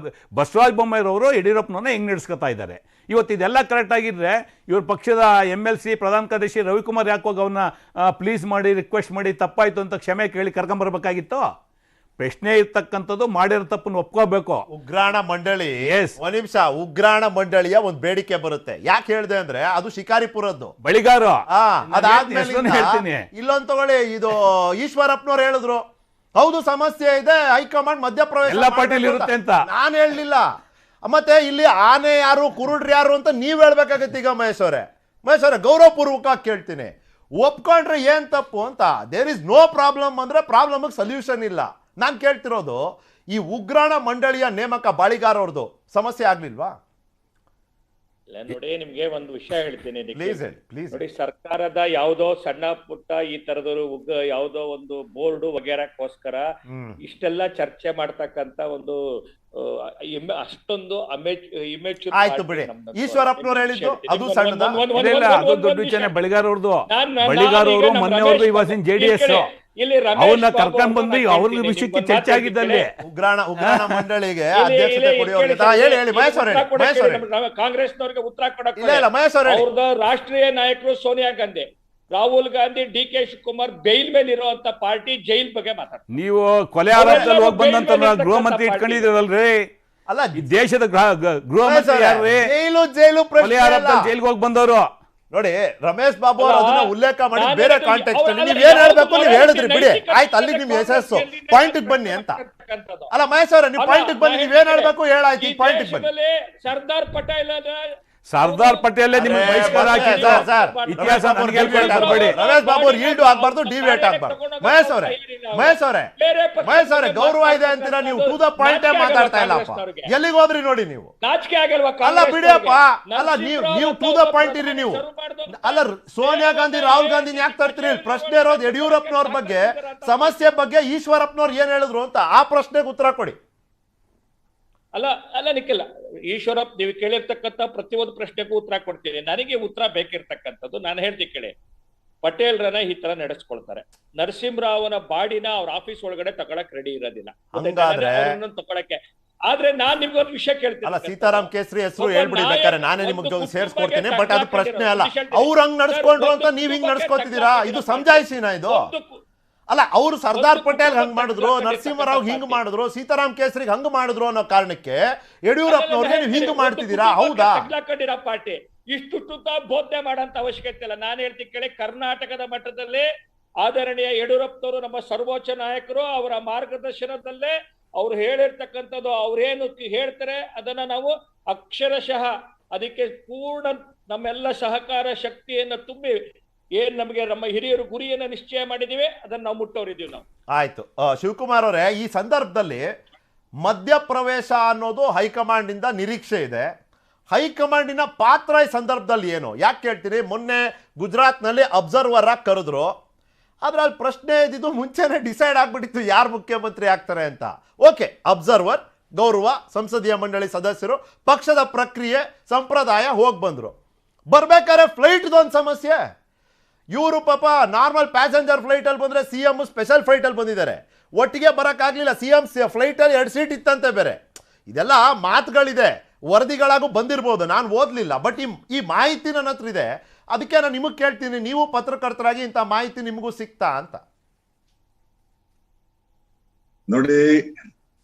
ಬಸವರಾಜ ಬೊಮ್ಮಾಯಿರವರು ಯಡಿಯೂರಪ್ಪನವ್ರನ್ನ ಹೆಂಗ್ ನಡೆಸ್ಕೊತಾ ಇದ್ದಾರೆ. ಇವತ್ತು ಇದೆಲ್ಲ ಕರೆಕ್ಟ್ ಆಗಿದ್ರೆ ಇವ್ರ ಪಕ್ಷದ MLC ಪ್ರಧಾನ ಕಾರ್ಯದರ್ಶಿ ರವಿಕುಮಾರ್ ಯಾಕೋಗ ಅವನ್ನ ಪ್ಲೀಸ್ ಮಾಡಿ ರಿಕ್ವೆಸ್ಟ್ ಮಾಡಿ ತಪ್ಪಾಯ್ತು ಅಂತ ಕ್ಷಮೆ ಕೇಳಿ ಕರ್ಕೊಂಬರ್ಬೇಕಾಗಿತ್ತು. ಪ್ರಶ್ನೆ ಇರ್ತಕ್ಕಂಥದ್ದು ಮಾಡಿರೋ ತಪ್ಪನ್ನು ಒಪ್ಕೋಬೇಕು. ಉಗ್ರಾಣ ಮಂಡಳಿ ಒಂದ್ ನಿಮಿಷ, ಉಗ್ರಾಣ ಮಂಡಳಿಯ ಒಂದು ಬೇಡಿಕೆ ಬರುತ್ತೆ. ಯಾಕೆ ಹೇಳಿದೆ ಅಂದ್ರೆ ಅದು ಶಿಕಾರಿಪುರದ್ದು ಬಳಿಗಾರು. ಅದಾದ್ಮೇಲೆ ಹೇಳ್ತೀನಿ, ಇಲ್ಲೊಂದು ತಗೊಳ್ಳಿ, ಇದು ಈಶ್ವರಪ್ಪನವ್ರು ಹೇಳಿದ್ರು ಹೌದು ಸಮಸ್ಯೆ ಇದೆ, ಹೈಕಮಾಂಡ್ ಮಧ್ಯಪ್ರವೇಶ ಎಲ್ಲ ಪಾರ್ಟಿಲಿ ಇರುತ್ತೆ ಅಂತ. ನಾನು ಹೇಳಲಿಲ್ಲ. ಮತ್ತೆ ಇಲ್ಲಿ ಆನೆ ಯಾರು ಕುರುಡ್ರು ಯಾರು ಅಂತ ನೀವ್ ಹೇಳ್ಬೇಕಾಗತ್ತೆ. ಈಗ ಮಹೇಶ್ ಅವರೇ ಗೌರವಪೂರ್ವಕವಾಗಿ ಕೇಳ್ತೀನಿ, ಒಪ್ಕೊಂಡ್ರೆ ಏನ್ ತಪ್ಪು ಅಂತ. ದೇರ್ ಇಸ್ ನೋ ಪ್ರಾಬ್ಲಮ್ ಅಂದ್ರೆ ಪ್ರಾಬ್ಲಮ್ ಸೊಲ್ಯೂಷನ್ ಇಲ್ಲ. ನಾನು ಕೇಳ್ತಿರೋದು ಈ ಉಗ್ರಾಣ ಮಂಡಳಿಯ ನೇಮಕ ಬಾಳಿಗಾರ ಅವ್ರದ್ದು ಸಮಸ್ಯೆ ಆಗ್ಲಿಲ್ವಾ? ನೋಡಿ, ನಿಮ್ಗೆ ಒಂದು ವಿಷಯ ಹೇಳ್ತೀನಿ. ಪ್ಲೀಸ್ ನೋಡಿ, ಸರ್ಕಾರದ ಯಾವುದೋ ಸಣ್ಣ ಪುಟ್ಟ ಈ ತರದವರು ಯಾವುದೋ ಒಂದು ಬೋರ್ಡ್ ವಗೇರಕ್ಕೋಸ್ಕರ ಇಷ್ಟೆಲ್ಲ ಚರ್ಚೆ ಮಾಡ್ತಕ್ಕಂತ ಒಂದು ಅಷ್ಟೊಂದು ಆಯ್ತು ಬಿಡಿ. ಈಶ್ವರಪ್ಪನವ್ರು ಹೇಳಿದ್ದು ಅದು ಸಣ್ಣದ, ಅದು ದೊಡ್ಡ ವಿಚಾರ. ಬಳಿಗಾರವ್ರದ್ದು ಮೊನ್ನೆಯವ್ರದ್ದು ಇವಾಗಿನ JDS ಅವನ್ನ ಕರ್ಕೊಂಡ್ ಬಂದು ಅವ್ರ ವಿಷಯಕ್ಕೆ ಚರ್ಚೆ ಆಗಿದ್ದಲ್ಲಿ ಉಗ್ರಾಣ ಮಂಡಳಿಗೆ ಅಧ್ಯಕ್ಷತೆ ಹೇಳಿ ಕಾಂಗ್ರೆಸ್ನವ್ರಿಗೆ ಉತ್ತರ ಕೊಡಕ್ಕೆ ಇಲ್ಲ ಮಹೇಶ್ ಅವರೇ, ಅವ್ರದ್ದು ರಾಷ್ಟ್ರೀಯ ನಾಯಕರು ಸೋನಿಯಾ ಗಾಂಧಿ, ರಾಹುಲ್ ಗಾಂಧಿ, DK ಶಿವಕುಮಾರ್ ಬೈಲ್ ಮೇಲೆ ಇರುವಂತ ಪಾರ್ಟಿ ಜೈಲ್ ಬಗ್ಗೆ ಮಾತಾಡ್ತಾರೆ. ನೀವು ಕೊಲೆ ಆರೋಪದಲ್ಲಿ ಹೋಗಿ ಬಂದಂತ ಗೃಹ ಮಂತ್ರಿ ಇಟ್ಕೊಂಡಿದ್ದೀರಲ್ರಿ. ಅಲ್ಲ, ಈ ದೇಶದ ಗೃಹ ಮಂತ್ರಿ ಯಾರ್ರಿ? ಜೈಲು ಕೊಲೆ ಆರೋಪದಲ್ಲಿ ಜೈಲ್ಗೆ ಹೋಗಿ ಬಂದವರು. ನೋಡಿ, ರಮೇಶ್ ಬಾಬು ಅವರು ಅದನ್ನ ಉಲ್ಲೇಖ ಮಾಡಿ ಬೇರೆ ಕಾಂಟೆಕ್ಸ್ಟ್ ಅಲ್ಲಿ ನೀವ್ ಏನ್ ಹೇಳ್ಬೇಕು ನೀವು ಹೇಳಿದ್ರಿ ಬಿಡಿ, ಆಯ್ತು. ಅಲ್ಲಿ ನಿಮ್ ಯಶಸ್ಸು ಪಾಯಿಂಟ್ ಬನ್ನಿ ಅಂತ. ಅಲ್ಲ ಮಹೇಶ್ ಅವರೇ, ನೀವು ಪಾಯಿಂಟ್ ಬನ್ನಿ, ನೀವ್ ಏನ್ ಹೇಳ್ಬೇಕು ಹೇಳಾಯ್ತು, ಪಾಯಿಂಟ್ ಬನ್ನಿ. ಸರ್ದಾರ್ ಪಟೇಲ್ ನಿಮ್ಗೆ ಬಹಿಷ್ಕಾರ ಹಾಕಿದ್ದು ಇತಿಹಾಸ ನನಗೆ ಹೇಳ್ಕೊಳ್ಬೇಡಿ. ರಮೇಶ್ ಬಾಬು ಅವ್ರು ಈಲ್ಡು ಆಗ್ಬಾರ್ದು, ಡಿವೇಟ್ ಆಗ್ಬಾರ್ದು. ಮಹೇಶ್ ಅವರೇ ಗೌರವ ಇದೆ ಅಂತೀರಾ, ನೀವು ಟು ದ ಪಾಯಿಂಟ್ ಮಾತಾಡ್ತಾ ಇಲ್ಲಪ್ಪ. ಎಲ್ಲಿಗೆ ಹೋದ್ರಿ ನೋಡಿ ನೀವು? ನಾಚಿಕೆ ಆಗಲ್ವಾ? ಅಲ್ಲ ಬಿಡಿಯಪ್ಪ, ಅಲ್ಲ ನೀವು ಟು ದ ಪಾಯಿಂಟ್ ಇರಿ ನೀವು. ಅಲ್ಲ, ಸೋನಿಯಾ ಗಾಂಧಿ ರಾಹುಲ್ ಗಾಂಧಿ ಯಾಕೆ ತರ್ತೀರಿ? ಪ್ರಶ್ನೆ ಇರೋದು ಯಡಿಯೂರಪ್ಪನವ್ರ ಬಗ್ಗೆ, ಸಮಸ್ಯೆ ಬಗ್ಗೆ ಈಶ್ವರಪ್ಪನವ್ರು ಏನ್ ಹೇಳಿದ್ರು ಅಂತ. ಆ ಪ್ರಶ್ನೆಗೆ ಉತ್ತರ ಕೊಡಿ. ಅಲ್ಲ ನಿಖಿಲ್, ಈಶ್ವರಪ್ಪ ನೀವು ಕೇಳಿರ್ತಕ್ಕಂಥ ಪ್ರತಿಯೊಂದು ಪ್ರಶ್ನೆಗೂ ಉತ್ತರ ಕೊಡ್ತೀನಿ. ನನಗೆ ಉತ್ತರ ಬೇಕಿರ್ತಕ್ಕಂಥದ್ದು, ನಾನು ಹೇಳ್ತೀನಿ ಕೇಳಿ. ಪಟೇಲ್ರನ್ನ ಈ ತರ ನಡೆಸ್ಕೊಳ್ತಾರೆ. ನರಸಿಂಹರಾವನ ಬಾಡಿನ ಅವ್ರ ಆಫೀಸ್ ಒಳಗಡೆ ತಗೊಳಕ್ ರೆಡಿ ಇರೋದಿಲ್ಲ ತಗೊಳಕ್ಕೆ. ಆದ್ರೆ ನಾನ್ ನಿಮ್ಗೆ ಒಂದು ವಿಷಯ ಕೇಳ್ತೀನಿ. ಅಲ್ಲ, ಸೀತಾರಾಮ್ ಕೇಸರಿ ಹೆಸರು ಹೇಳ್ಬಿಡಿ ಬೇಕಾದ್ರೆ, ನಾನೇ ನಿಮ್ಗೆ ಸೇರ್ಸ್ಕೊಡ್ತೀನಿ. ಬಟ್ ಅದು ಪ್ರಶ್ನೆ ಅಲ್ಲ. ಅವ್ರು ಹಂಗ್ ನಡ್ಸ್ಕೊಂಡ್ರು ಅಂತ ನೀವ್ ಹಿಂಗ್ ನಡ್ಸ್ಕೊತಿದ್ದೀರಾ? ಇದು ಸಮಜಾಯಿಸಿನ ಇದು? ಅಲ್ಲ, ಅವರು ಸರ್ದಾರ್ ಪಟೇಲ್ ಹಂಗ್ ಮಾಡಿದ್ರು, ನರಸಿಂಹರಾವ್ ಹಿಂಗ್ ಮಾಡಿದ್ರು, ಸೀತಾರಾಮ್ ಕೇಸರಿಗೆ ಹಂಗ್ ಮಾಡಿದ್ರು ಅನ್ನೋ ಕಾರಣಕ್ಕೆ ಯಡಿಯೂರಪ್ಪನವ್ರಿಗೆ ನೀವು ಹಿಂಗ್ ಮಾಡ್ತಿದ್ದೀರಾ? ಹೌದಾ? ಪಾರ್ಟಿ ಇಷ್ಟು ಬೋಧನೆ ಮಾಡಂತ ಅವಶ್ಯಕತೆ ಇಲ್ಲ. ನಾನು ಹೇಳ್ತೀನಿ ಕೇಳಿ, ಕರ್ನಾಟಕದ ಮಟ್ಟದಲ್ಲಿ ಆದರಣೀಯ ಯಡಿಯೂರಪ್ಪನವರು ನಮ್ಮ ಸರ್ವೋಚ್ಚ ನಾಯಕರು, ಅವರ ಮಾರ್ಗದರ್ಶನದಲ್ಲೇ ಅವ್ರು ಹೇಳಿರ್ತಕ್ಕಂಥದ್ದು, ಅವ್ರೇನು ಹೇಳ್ತಾರೆ ಅದನ್ನ ನಾವು ಅಕ್ಷರಶಃ ಅದಕ್ಕೆ ಪೂರ್ಣ ನಮ್ಮೆಲ್ಲ ಸಹಕಾರ ಶಕ್ತಿಯನ್ನ ತುಂಬಿ ಏನ್ ನಮಗೆ ನಮ್ಮ ಹಿರಿಯರು ಗುರಿಯನ್ನ ನಿಶ್ಚಯ ಮಾಡಿದೀವಿ, ಅದನ್ನ ನಾವು ಮುಟ್ಟೋರಿದೀವಿ ನಾವು. ಆಯ್ತು ಶಿವಕುಮಾರ್ ಅವರೇ, ಈ ಸಂದರ್ಭದಲ್ಲಿ ಮಧ್ಯಪ್ರವೇಶ ಅನ್ನೋದು ಹೈಕಮಾಂಡ್ ಇಂದ ನಿರೀಕ್ಷೆ ಇದೆ. ಹೈಕಮಾಂಡಿನ ಪಾತ್ರ ಈ ಸಂದರ್ಭದಲ್ಲಿ ಏನು? ಯಾಕೆ ಕೇಳ್ತೀರಿ? ಮೊನ್ನೆ ಗುಜರಾತ್ನಲ್ಲಿ ಅಬ್ಸರ್ವರ್ ಆಗಿ ಕರೆದ್ರು. ಆದ್ರೆ ಅಲ್ಲಿ ಪ್ರಶ್ನೆ ಇದ್ದಿದ್ದು ಮುಂಚೆನೆ ಡಿಸೈಡ್ ಆಗ್ಬಿಟ್ಟಿತ್ತು ಯಾರು ಮುಖ್ಯಮಂತ್ರಿ ಆಗ್ತಾರೆ ಅಂತ. ಓಕೆ, ಅಬ್ಸರ್ವರ್, ಗೌರವ, ಸಂಸದೀಯ ಮಂಡಳಿ ಸದಸ್ಯರು, ಪಕ್ಷದ ಪ್ರಕ್ರಿಯೆ, ಸಂಪ್ರದಾಯ ಹೋಗಿ ಬಂದ್ರು. ಬರ್ಬೇಕಾದ್ರೆ ಫ್ಲೈಟ್ದೊಂದು ಸಮಸ್ಯೆ. ಇವರು ಪಾಪ ನಾರ್ಮಲ್ ಪ್ಯಾಸೆಂಜರ್ ಫ್ಲೈಟ್ ಅಲ್ಲಿ ಬಂದ್ರೆ, CM ಸ್ಪೆಷಲ್ ಫ್ಲೈಟ್ ಅಲ್ಲಿ ಬಂದಿದ್ದಾರೆ. ಒಟ್ಟಿಗೆ ಬರೋಕ್ಕಾಗಲಿಲ್ಲ. CM ಫ್ಲೈಟ್ ಅಲ್ಲಿ 2 ಸೀಟ್ ಇತ್ತಂತೆ ಬೇರೆ. ಇದೆಲ್ಲ ಮಾತುಗಳಿದೆ, ವರದಿಗಳಾಗೂ ಬಂದಿರ್ಬೋದು, ನಾನು ಓದಲಿಲ್ಲ. ಬಟ್ ಈ ಮಾಹಿತಿ ನನ್ನ ಹತ್ರ ಇದೆ. ಅದಕ್ಕೆ ನಾನು ನಿಮಗೆ ಕೇಳ್ತೀನಿ, ನೀವು ಪತ್ರಕರ್ತರಾಗಿ ಇಂಥ ಮಾಹಿತಿ ನಿಮಗೂ ಸಿಕ್ತಾ ಅಂತ. ನೋಡಿ,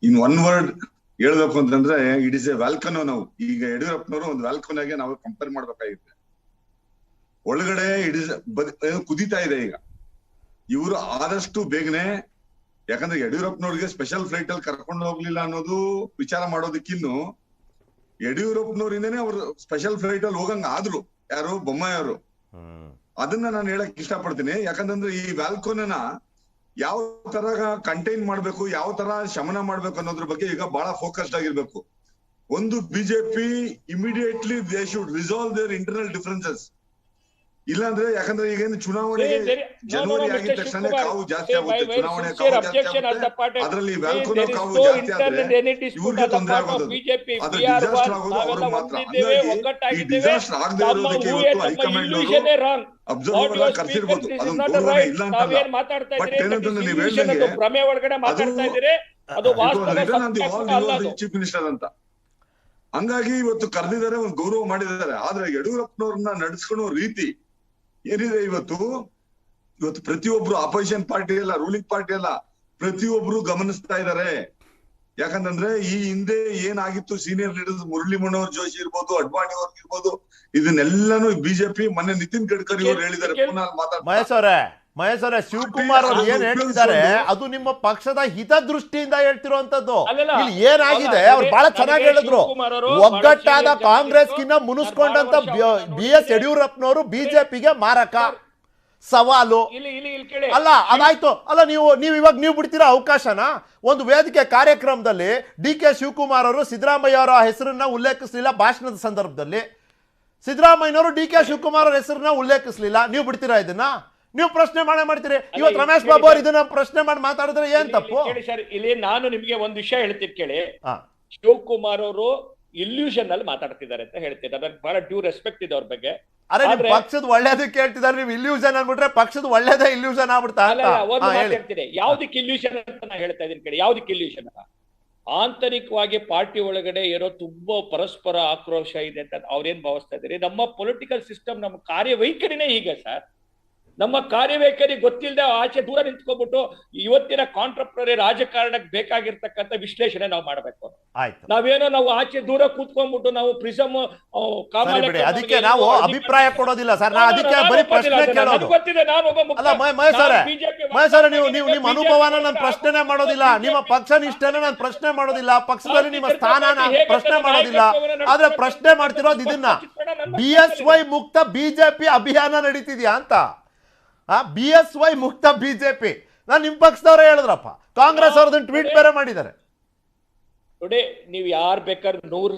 ಇನ್ ಒನ್ ವರ್ಡ್ ಹೇಳ್ಬೇಕು ಅಂತಂದ್ರೆ, ಇಟ್ ಇಸ್ ಎ ವ್ಯಾಲ್ಕನೋ. ನಾವು ಈಗ ಯಡಿಯೂರಪ್ಪನವರು ಒಂದು ವ್ಯಾಲ್ಕನೋಗೆ ನಾವು ಕಂಪೇರ್ ಮಾಡ್ಬೇಕಾಗಿದೆ. ಒಳಗಡೆ ಕುದೀತಾ ಇದೆ ಈಗ. ಇವರು ಆದಷ್ಟು ಬೇಗನೆ, ಯಾಕಂದ್ರೆ ಯಡಿಯೂರಪ್ಪನವ್ರಿಗೆ ಸ್ಪೆಷಲ್ ಫ್ಲೈಟ್ ಅಲ್ಲಿ ಕರ್ಕೊಂಡು ಹೋಗ್ಲಿಲ್ಲ ಅನ್ನೋದು ವಿಚಾರ ಮಾಡೋದಕ್ಕಿನ್ನು ಯಡಿಯೂರಪ್ಪನವರಿಂದನೇ ಅವ್ರು ಸ್ಪೆಷಲ್ ಫ್ಲೈಟ್ ಅಲ್ಲಿ ಹೋಗಂಗ ಆದ್ರು. ಯಾರು? ಬೊಮ್ಮಾಯಿ ಅವರು. ಅದನ್ನ ನಾನು ಹೇಳಕ್ ಇಷ್ಟಪಡ್ತೀನಿ. ಯಾಕಂತಂದ್ರೆ ಈ ವ್ಯಾಲ್ಕೋನ ಯಾವ ತರ ಕಂಟೈನ್ ಮಾಡ್ಬೇಕು, ಯಾವ ತರ ಶಮನ ಮಾಡ್ಬೇಕು ಅನ್ನೋದ್ರ ಬಗ್ಗೆ ಈಗ ಬಹಳ ಫೋಕಸ್ಡ್ ಆಗಿರ್ಬೇಕು. ಒಂದು BJP immediately they should resolve their internal differences. ಇಲ್ಲಾಂದ್ರೆ ಯಾಕಂದ್ರೆ ಈಗೇನು ಚುನಾವಣೆಗೆ ಜನವರಿ ಆಗಿದ ತಕ್ಷಣ ಕಾವು ಜಾಸ್ತಿ ಆಗುತ್ತೆ, ಚುನಾವಣೆ ಕಾವು ಜಾಸ್ತಿ ಆಗುತ್ತೆ, ಅದರಲ್ಲಿ ವ್ಯಾಲ್ಕೋನೋ ಕಾವು ಜಾಸ್ತಿ ಆದ್ರೆ ಇವ್ರಿಗೆ ತೊಂದರೆ ಆಗೋದು, ಅದ್ರ ಡಿಸಾಸ್ಟರ್ ಆಗೋದು ಅವ್ರಿಗೆ ಮಾತ್ರ. ಹಂಗಾಗಿ ಈ ಡಿಸಾಸ್ಟರ್ ಆಗದೆ ಇರೋದಕ್ಕೆ ಇವತ್ತು ಹೈಕಮಾಂಡ್ ಅವರು ಅಬ್ಸರ್ವರ್ ಕರ್ಸಿರ್ಬೋದು, ಅದೊಂದು ಗೌರವ ಇಲ್ಲ ಅಂತಲ್ಲ. ಬಟ್ ಏನಂತಂದ್ರೆ ನೀವ್ ಹೇಳ್ದಂಗೆ ಚೀಫ್ ಮಿನಿಸ್ಟರ್ ಅಂತ, ಹಂಗಾಗಿ ಇವತ್ತು ಕರೆದಿದ್ದಾರೆ, ಒಂದು ಗೌರವ ಮಾಡಿದ್ದಾರೆ. ಆದ್ರೆ ಯಡಿಯೂರಪ್ಪನವ್ರನ್ನ ನಡೆಸ್ಕೊಳ್ಳೋ ರೀತಿ ಏನಿದೆ ಇವತ್ತು ಪ್ರತಿಯೊಬ್ರು ಅಪೋಸಿಷನ್ ಪಾರ್ಟಿ ಎಲ್ಲ, ರೂಲಿಂಗ್ ಪಾರ್ಟಿ ಎಲ್ಲ, ಪ್ರತಿಯೊಬ್ರು ಗಮನಿಸ್ತಾ ಇದ್ದಾರೆ. ಯಾಕಂತಂದ್ರೆ ಈ ಹಿಂದೆ ಏನಾಗಿತ್ತು, ಸೀನಿಯರ್ ಲೀಡರ್ಸ್ ಮುರಳಿ ಮನೋಹರ್ ಜೋಶಿ ಇರ್ಬೋದು, ಅಡ್ವಾಣಿ ಅವ್ರಿಗೆ ಇರ್ಬೋದು, ಇದನ್ನೆಲ್ಲಾನು ಬಿಜೆಪಿ ಮೊನ್ನೆ ನಿತಿನ್ ಗಡ್ಕರಿ ಅವರು ಹೇಳಿದ್ದಾರೆ. ಮಹೇಶ್ ಅವರೇ ಶಿವಕುಮಾರ್ ಅವರು ಏನ್ ಹೇಳ್ತಿದ್ದಾರೆ ಅದು ನಿಮ್ಮ ಪಕ್ಷದ ಹಿತದೃಷ್ಟಿಯಿಂದ ಹೇಳ್ತಿರುವಂತದ್ದು. ಇಲ್ಲಿ ಏನಾಗಿದೆ ಅವ್ರು ಬಹಳ ಚೆನ್ನಾಗಿ ಹೇಳಿದ್ರು, ಒಗ್ಗಟ್ಟಾದ ಕಾಂಗ್ರೆಸ್ಗಿನ್ನ ಮುನಿಸ್ಕೊಂಡಂತ BS ಯಡಿಯೂರಪ್ಪನವರು ಬಿಜೆಪಿಗೆ ಮಾರಕ ಸವಾಲು ಅಲ್ಲ. ಅದಾಯ್ತು ಅಲ್ಲ, ನೀವು ಇವಾಗ ನೀವು ಬಿಡ್ತೀರಾ ಅವಕಾಶನ? ಒಂದು ವೇದಿಕೆ ಕಾರ್ಯಕ್ರಮದಲ್ಲಿ DK ಶಿವಕುಮಾರ್ ಅವರು ಸಿದ್ದರಾಮಯ್ಯ ಅವರ ಹೆಸರನ್ನ ಉಲ್ಲೇಖಿಸಲಿಲ್ಲ ಭಾಷಣದ ಸಂದರ್ಭದಲ್ಲಿ, ಸಿದ್ದರಾಮಯ್ಯನವರು DK ಶಿವಕುಮಾರ್ ಅವರ ಹೆಸರನ್ನ ಉಲ್ಲೇಖಿಸಲಿಲ್ಲ. ನೀವು ಬಿಡ್ತೀರಾ ಇದನ್ನ? ನೀವು ಪ್ರಶ್ನೆ ಮಾಡ್ತೀರಿ. ಇವತ್ತು ರಮೇಶ್ ಬಾಬು ಅವರು ಇದನ್ನ ಪ್ರಶ್ನೆ ಮಾಡಿ ಮಾತಾಡಿದ್ರೆ ಏನ್ ತಪ್ಪು? ಇಲ್ಲಿ ನಾನು ನಿಮ್ಗೆ ಒಂದ್ ವಿಷಯ ಹೇಳ್ತೀನಿ ಕೇಳಿ. ಶಿವಕುಮಾರ್ ಅವರು ಇಲ್ಯೂಷನ್ ಅಲ್ಲಿ ಮಾತಾಡ್ತಿದ್ದಾರೆ ಅಂತ ಹೇಳ್ತಿದ್ದಾರೆ. ನನಗೆ ಬಹಳ ಡ್ಯೂ ರೆಸ್ಪೆಕ್ಟ್ ಇದೆ ಅವ್ರ ಬಗ್ಗೆ. ಅರೆ ನಿಮ್ ಪಕ್ಷದ ಒಳ್ಳೇದಕ್ಕೆ ಹೇಳ್ತಿದ್ದಾರೆ, ನೀವು ಇಲ್ಯೂಷನ್ ಅನ್ಬಿಟ್ರೆ ಪಕ್ಷದ ಒಳ್ಳೇದೇ ಇಲ್ಯೂಷನ್ ಆಗ್ಬಿಡ್ತಾ? ಹೇಳ್ತೀನಿ ಯಾವ್ದಕ್ಕೆ ಇಲ್ಯೂಷನ್ ಅಂತ ನಾನು ಹೇಳ್ತಾ ಇದೀನಿ ಕೇಳಿ. ಯಾವ್ದಕ್ಕೆ ಇಲ್ಯೂಷನ್? ಆಂತರಿಕವಾಗಿ ಪಾರ್ಟಿ ಒಳಗಡೆ ಏನೋ ತುಂಬಾ ಪರಸ್ಪರ ಆಕ್ರೋಶ ಇದೆ ಅಂತ ಅವ್ರೇನ್ ಭಾವಿಸ್ತಾ ಇದ್ದಾರೆ. ನಮ್ಮ ಪೊಲಿಟಿಕಲ್ ಸಿಸ್ಟಮ್, ನಮ್ಮ ಕಾರ್ಯವೈಖರಿನೇ ಹೀಗೆ ಸರ್. ನಮ್ಮ ಕಾರ್ಯವೈಖರಿ ಗೊತ್ತಿಲ್ಲದೆ ಆಚೆ ದೂರ ನಿಂತ್ಕೊಂಡ್ಬಿಟ್ಟು ಇವತ್ತಿನ ಕಾಂಟ್ರಪ್ರರಿ ರಾಜಕಾರಣಕ್ಕೆ ಬೇಕಾಗಿರ್ತಕ್ಕಂಥ ವಿಶ್ಲೇಷಣೆ ನಾವು ಮಾಡ್ಬೇಕು. ನಾವು ಆಚೆ ದೂರ ಕೂತ್ಕೊಂಡ್ಬಿಟ್ಟು ನಾವು ಪ್ರಿಸಮ್ ಅದಕ್ಕೆ ನಾವು ಅಭಿಪ್ರಾಯ ಕೊಡೋದಿಲ್ಲ ಸರ್. ಅದಕ್ಕೆ ಬರೀ ಪ್ರಶ್ನೆ ಕೇಳೋದು. ಅಲ್ಲ ಮಹೇಶ್ ನೀವು ನಿಮ್ಮ ಅನುಭವನ ನಾನು ಪ್ರಶ್ನೆ ಮಾಡೋದಿಲ್ಲ, ನಿಮ್ಮ ಪಕ್ಷ ನಿಷ್ಠೆನ ನಾನು ಪ್ರಶ್ನೆ ಮಾಡೋದಿಲ್ಲ, ಪಕ್ಷದಲ್ಲಿ ನಿಮ್ಮ ಸ್ಥಾನನ ಪ್ರಶ್ನೆ ಮಾಡೋದಿಲ್ಲ. ಆದ್ರೆ ಪ್ರಶ್ನೆ ಮಾಡ್ತಿರೋದು ಇದನ್ನ, BSY ಮುಕ್ತ ಬಿಜೆಪಿ ಅಭಿಯಾನ ನಡೀತಿದ್ಯಾ ಅಂತ. BSY ಮುಕ್ತ ಬಿಜೆಪಿ ನಾನು ನಿಮ್ ಪಕ್ಷದವರೇ ಹೇಳಿದ್ರಪ್ಪ, ಕಾಂಗ್ರೆಸ್ ಅವ್ರದನ್ನ ಟ್ವೀಟ್ ಬೇರೆ ಮಾಡಿದ್ದಾರೆ. ನೋಡಿ, ನೀವು ಯಾರು ಬೇಕಾದ್ರೆ 100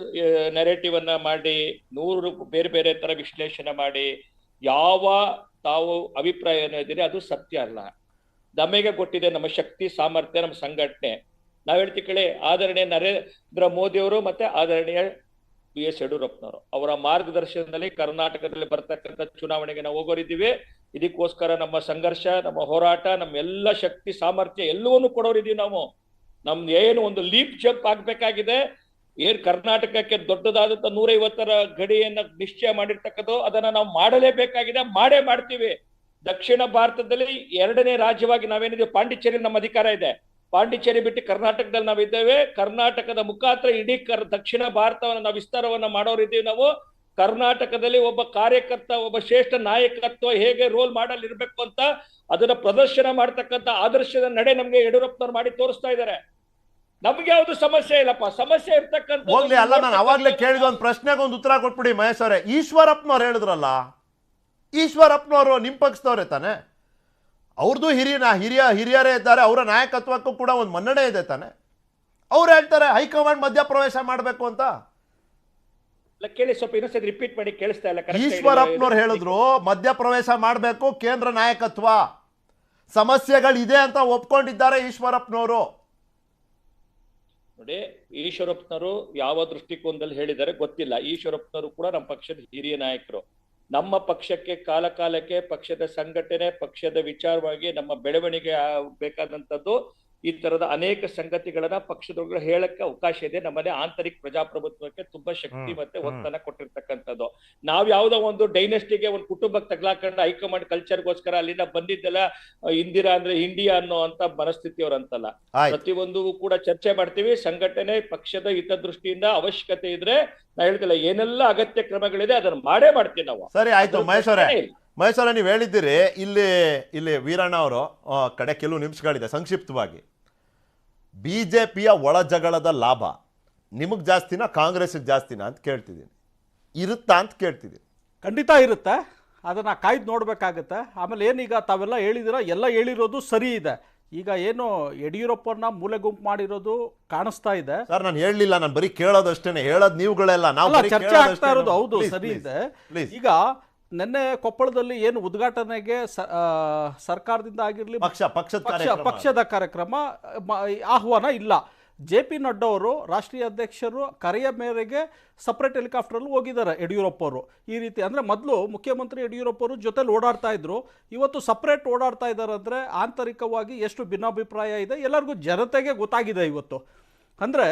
ನೆರೇಟಿವ್ ಅನ್ನ ಮಾಡಿ, 100 ಬೇರೆ ಬೇರೆ ತರ ವಿಶ್ಲೇಷಣೆ ಮಾಡಿ, ಯಾವ ತಾವು ಅಭಿಪ್ರಾಯ ಏನಿದೆ ಅದು ಸತ್ಯ ಅಲ್ಲ. ನಮಗೆ ಗೊತ್ತಿದೆ ನಮ್ಮ ಶಕ್ತಿ ಸಾಮರ್ಥ್ಯ, ನಮ್ಮ ಸಂಘಟನೆ. ನಾವ್ ಹೇಳ್ತೀವಿ ಕೇಳಿ, ಆದರಣೀಯ ನರೇಂದ್ರ ಮೋದಿ ಅವರು ಮತ್ತೆ ಆದರಣೀಯ BS ಯಡಿಯೂರಪ್ಪನವರು ಅವರ ಮಾರ್ಗದರ್ಶನದಲ್ಲಿ ಕರ್ನಾಟಕದಲ್ಲಿ ಬರ್ತಕ್ಕಂಥ ಚುನಾವಣೆಗೆ ನಾವು ಹೋಗೋರಿದ್ದೀವಿ. ಇದಕ್ಕೋಸ್ಕರ ನಮ್ಮ ಸಂಘರ್ಷ, ನಮ್ಮ ಹೋರಾಟ, ನಮ್ಮ ಎಲ್ಲ ಶಕ್ತಿ ಸಾಮರ್ಥ್ಯ ಎಲ್ಲವನ್ನೂ ಕೊಡೋರಿದ್ದೀವಿ ನಾವು. ನಮ್ದು ಏನು ಒಂದು ಲೀಪ್ ಜಂಪ್ ಆಗ್ಬೇಕಾಗಿದೆ. ಏನ್ ಕರ್ನಾಟಕಕ್ಕೆ ದೊಡ್ಡದಾದಂತ 150ರ ಗಡಿಯನ್ನ ನಿಶ್ಚಯ ಮಾಡಿರ್ತಕ್ಕದ್ದು ಅದನ್ನ ನಾವು ಮಾಡಲೇಬೇಕಾಗಿದೆ, ಮಾಡೇ ಮಾಡ್ತೀವಿ. ದಕ್ಷಿಣ ಭಾರತದಲ್ಲಿ 2ನೇ ರಾಜ್ಯವಾಗಿ ನಾವೇನಿದೆ, ಪಾಂಡಿಚೇರಿ ನಮ್ಮ ಅಧಿಕಾರ ಇದೆ. ಪಾಂಡಿಚೇರಿ ಬಿಟ್ಟು ಕರ್ನಾಟಕದಲ್ಲಿ ನಾವಿದ್ದೇವೆ. ಕರ್ನಾಟಕದ ಮುಖಾಂತರ ಇಡೀ ದಕ್ಷಿಣ ಭಾರತವನ್ನ ನಾವು ವಿಸ್ತಾರವನ್ನ ಮಾಡೋರಿದ್ದೀವಿ ನಾವು. ಕರ್ನಾಟಕದಲ್ಲಿ ಒಬ್ಬ ಕಾರ್ಯಕರ್ತ, ಒಬ್ಬ ಶ್ರೇಷ್ಠ ನಾಯಕತ್ವ ಹೇಗೆ ರೋಲ್ ಮಾಡಲ್ ಇರ್ಬೇಕು ಅಂತ ಅದನ್ನ ಪ್ರದರ್ಶನ ಮಾಡ್ತಕ್ಕಂಥ ಆದರ್ಶದ ನಡೆ ನಮ್ಗೆ ಯಡಿಯೂರಪ್ಪನವ್ರು ಮಾಡಿ ತೋರಿಸ್ತಾ ಇದ್ದಾರೆ. ನಮ್ಗೆ ಯಾವ್ದು ಸಮಸ್ಯೆ ಇಲ್ಲಪ್ಪ. ಸಮಸ್ಯೆ ಇರ್ತಕ್ಕಂಥ ಹೋಗ್ಲಿ. ಅಲ್ಲ, ನಾನು ಅವಾಗ್ಲೇ ಕೇಳಿದ ಒಂದು ಪ್ರಶ್ನೆಗೆ ಒಂದು ಉತ್ತರ ಕೊಟ್ಬಿಡಿ ಮಹೇಶ್ ಅವರೇ. ಈಶ್ವರಪ್ಪನವ್ರು ಹೇಳಿದ್ರಲ್ಲ, ಈಶ್ವರಪ್ಪನವರು ನಿಮ್ ಪಕ್ಷದವ್ರೆ ತಾನೆ? ಅವ್ರದ್ದು ಹಿರಿಯರೇ ಇದ್ದಾರೆ, ಅವರ ನಾಯಕತ್ವಕ್ಕೂ ಕೂಡ ಒಂದು ಮನ್ನಣೆ ಇದೆ ತಾನೆ? ಅವ್ರು ಹೇಳ್ತಾರೆ ಹೈಕಮಾಂಡ್ ಮಧ್ಯಪ್ರವೇಶ ಮಾಡಬೇಕು ಅಂತ. ಕೇಳಿ, ಸ್ವಲ್ಪ ಇನ್ನೊಂದ್ಸತಿ ರಿಪೀಟ್ ಮಾಡಿ, ಕೇಳಿಸ್ತಾ ಇಲ್ಲ. ಈಶ್ವರಪ್ಪನವ್ರು ಹೇಳಿದ್ರು ಮಧ್ಯಪ್ರವೇಶ ಮಾಡಬೇಕು ಕೇಂದ್ರ ನಾಯಕತ್ವ, ಸಮಸ್ಯೆಗಳಿದೆ ಅಂತ ಒಪ್ಕೊಂಡಿದ್ದಾರೆ ಈಶ್ವರಪ್ಪನವರು. ನೋಡಿ, ಈಶ್ವರಪ್ಪನವರು ಯಾವ ದೃಷ್ಟಿಕೋನದಲ್ಲಿ ಹೇಳಿದ್ದಾರೆ ಗೊತ್ತಿಲ್ಲ. ಈಶ್ವರಪ್ಪನವರು ಕೂಡ ನಮ್ಮ ಪಕ್ಷದ ಹಿರಿಯ ನಾಯಕರು. ನಮ್ಮ ಪಕ್ಷಕ್ಕೆ ಕಾಲಕಾಲಕ್ಕೆ ಪಕ್ಷದ ಸಂಘಟನೆ, ಪಕ್ಷದ ವಿಚಾರವಾಗಿ ನಮ್ಮ ಬೆಳವಣಿಗೆ ಬೇಕಾದಂಥದ್ದು, ಈ ತರದ ಅನೇಕ ಸಂಗತಿಗಳನ್ನ ಪಕ್ಷದೊಳಗಡೆ ಹೇಳಕ್ಕೆ ಅವಕಾಶ ಇದೆ. ನಮ್ಮನೆ ಆಂತರಿಕ ಪ್ರಜಾಪ್ರಭುತ್ವಕ್ಕೆ ತುಂಬಾ ಶಕ್ತಿ ಮತ್ತೆ ಒತ್ತನ್ನ ಕೊಟ್ಟಿರ್ತಕ್ಕಂಥದ್ದು. ನಾವ್ ಯಾವ್ದೋ ಒಂದು ಡೈನೆಸ್ಟಿಗೆ, ಒಂದು ಕುಟುಂಬಕ್ಕೆ ತಗ್ಲಾಕೊಂಡು ಹೈಕಮಾಂಡ್ ಕಲ್ಚರ್ಗೋಸ್ಕರ ಅಲ್ಲಿಂದ ಬಂದಿದ್ದೆಲ್ಲ ಇಂದಿರಾ ಅಂದ್ರೆ ಇಂಡಿಯಾ ಅನ್ನೋ ಅಂತ ಮನಸ್ಥಿತಿಯವ್ರಂತಲ್ಲ. ಪ್ರತಿಯೊಂದು ಕೂಡ ಚರ್ಚೆ ಮಾಡ್ತೀವಿ. ಸಂಘಟನೆ, ಪಕ್ಷದ ಹಿತದೃಷ್ಟಿಯಿಂದ ಅವಶ್ಯಕತೆ ಇದ್ರೆ ನಾ ಹೇಳ್ತಿಲ್ಲ, ಏನೆಲ್ಲ ಅಗತ್ಯ ಕ್ರಮಗಳಿದೆ ಅದನ್ನ ಮಾಡೇ ಮಾಡ್ತೀವಿ ನಾವು. ಸರಿ, ಆಯ್ತು ಮಹೇಶ್ ಅವರೇ, ನೀವು ಹೇಳಿದ್ದೀರಿ ಇಲ್ಲಿ ವೀರಣ್ಣ ಅವರು ಕಡೆ ಕೆಲವು ನಿಮಿಷಗಳಿದೆ, ಸಂಕ್ಷಿಪ್ತವಾಗಿ ಬಿಜೆಪಿಯ ಒಳ ಜಗಳದ ಲಾಭ ನಿಮಗ್ ಜಾಸ್ತಿನಾ ಕಾಂಗ್ರೆಸ್ಗೆ ಜಾಸ್ತಿನಾ ಅಂತ ಕೇಳ್ತಿದ್ದೀನಿ. ಇರುತ್ತಾ ಅಂತ ಕೇಳ್ತಿದ್ದೀನಿ. ಖಂಡಿತ ಇರುತ್ತೆ, ಅದನ್ನ ಕಾಯ್ದು ನೋಡ್ಬೇಕಾಗತ್ತೆ. ಆಮೇಲೆ ಏನೀಗ ತಾವೆಲ್ಲ ಹೇಳಿದಿರ, ಎಲ್ಲ ಹೇಳಿರೋದು ಸರಿ ಇದೆ. ಈಗ ಏನು ಯಡಿಯೂರಪ್ಪನ ಮೂಲೆ ಗುಂಪು ಮಾಡಿರೋದು ಕಾಣಿಸ್ತಾ ಇದೆ. ಸರ್, ನಾನು ಹೇಳಲಿಲ್ಲ, ನಾನು ಬರೀ ಕೇಳೋದಷ್ಟೇನೆ, ಹೇಳೋದು ನೀವುಗಳೆಲ್ಲ, ನಾವು ಚರ್ಚೆ ಆಗ್ತಾ ಇರೋದು. ಹೌದು, ಸರಿ ಇದೆ. ಈಗ ನಿನ್ನೆ ಕೊಪ್ಪಳದಲ್ಲಿ ಏನು ಉದ್ಘಾಟನೆಗೆ ಸರ್ಕಾರದಿಂದ ಆಗಿರಲಿ ಪಕ್ಷದ ಕಾರ್ಯಕ್ರಮ ಆಹ್ವಾನ ಇಲ್ಲ. JP ನಡ್ಡಾ ಅವರು ರಾಷ್ಟ್ರೀಯ ಅಧ್ಯಕ್ಷರು ಕರೆಯ ಮೇರೆಗೆ ಸಪ್ರೇಟ್ ಹೆಲಿಕಾಪ್ಟರಲ್ಲಿ ಹೋಗಿದ್ದಾರೆ ಯಡಿಯೂರಪ್ಪ ಅವರು. ಈ ರೀತಿ ಅಂದರೆ ಮೊದಲು ಮುಖ್ಯಮಂತ್ರಿ ಯಡಿಯೂರಪ್ಪ ಅವರು ಜೊತೆಲಿ ಓಡಾಡ್ತಾ ಇದ್ರು, ಇವತ್ತು ಸಪ್ರೇಟ್ ಓಡಾಡ್ತಾ ಇದ್ದಾರೆ ಅಂದರೆ ಆಂತರಿಕವಾಗಿ ಎಷ್ಟು ಭಿನ್ನಾಭಿಪ್ರಾಯ ಇದೆ ಎಲ್ಲರಿಗೂ ಜನತೆಗೆ ಗೊತ್ತಾಗಿದೆ ಇವತ್ತು. ಅಂದರೆ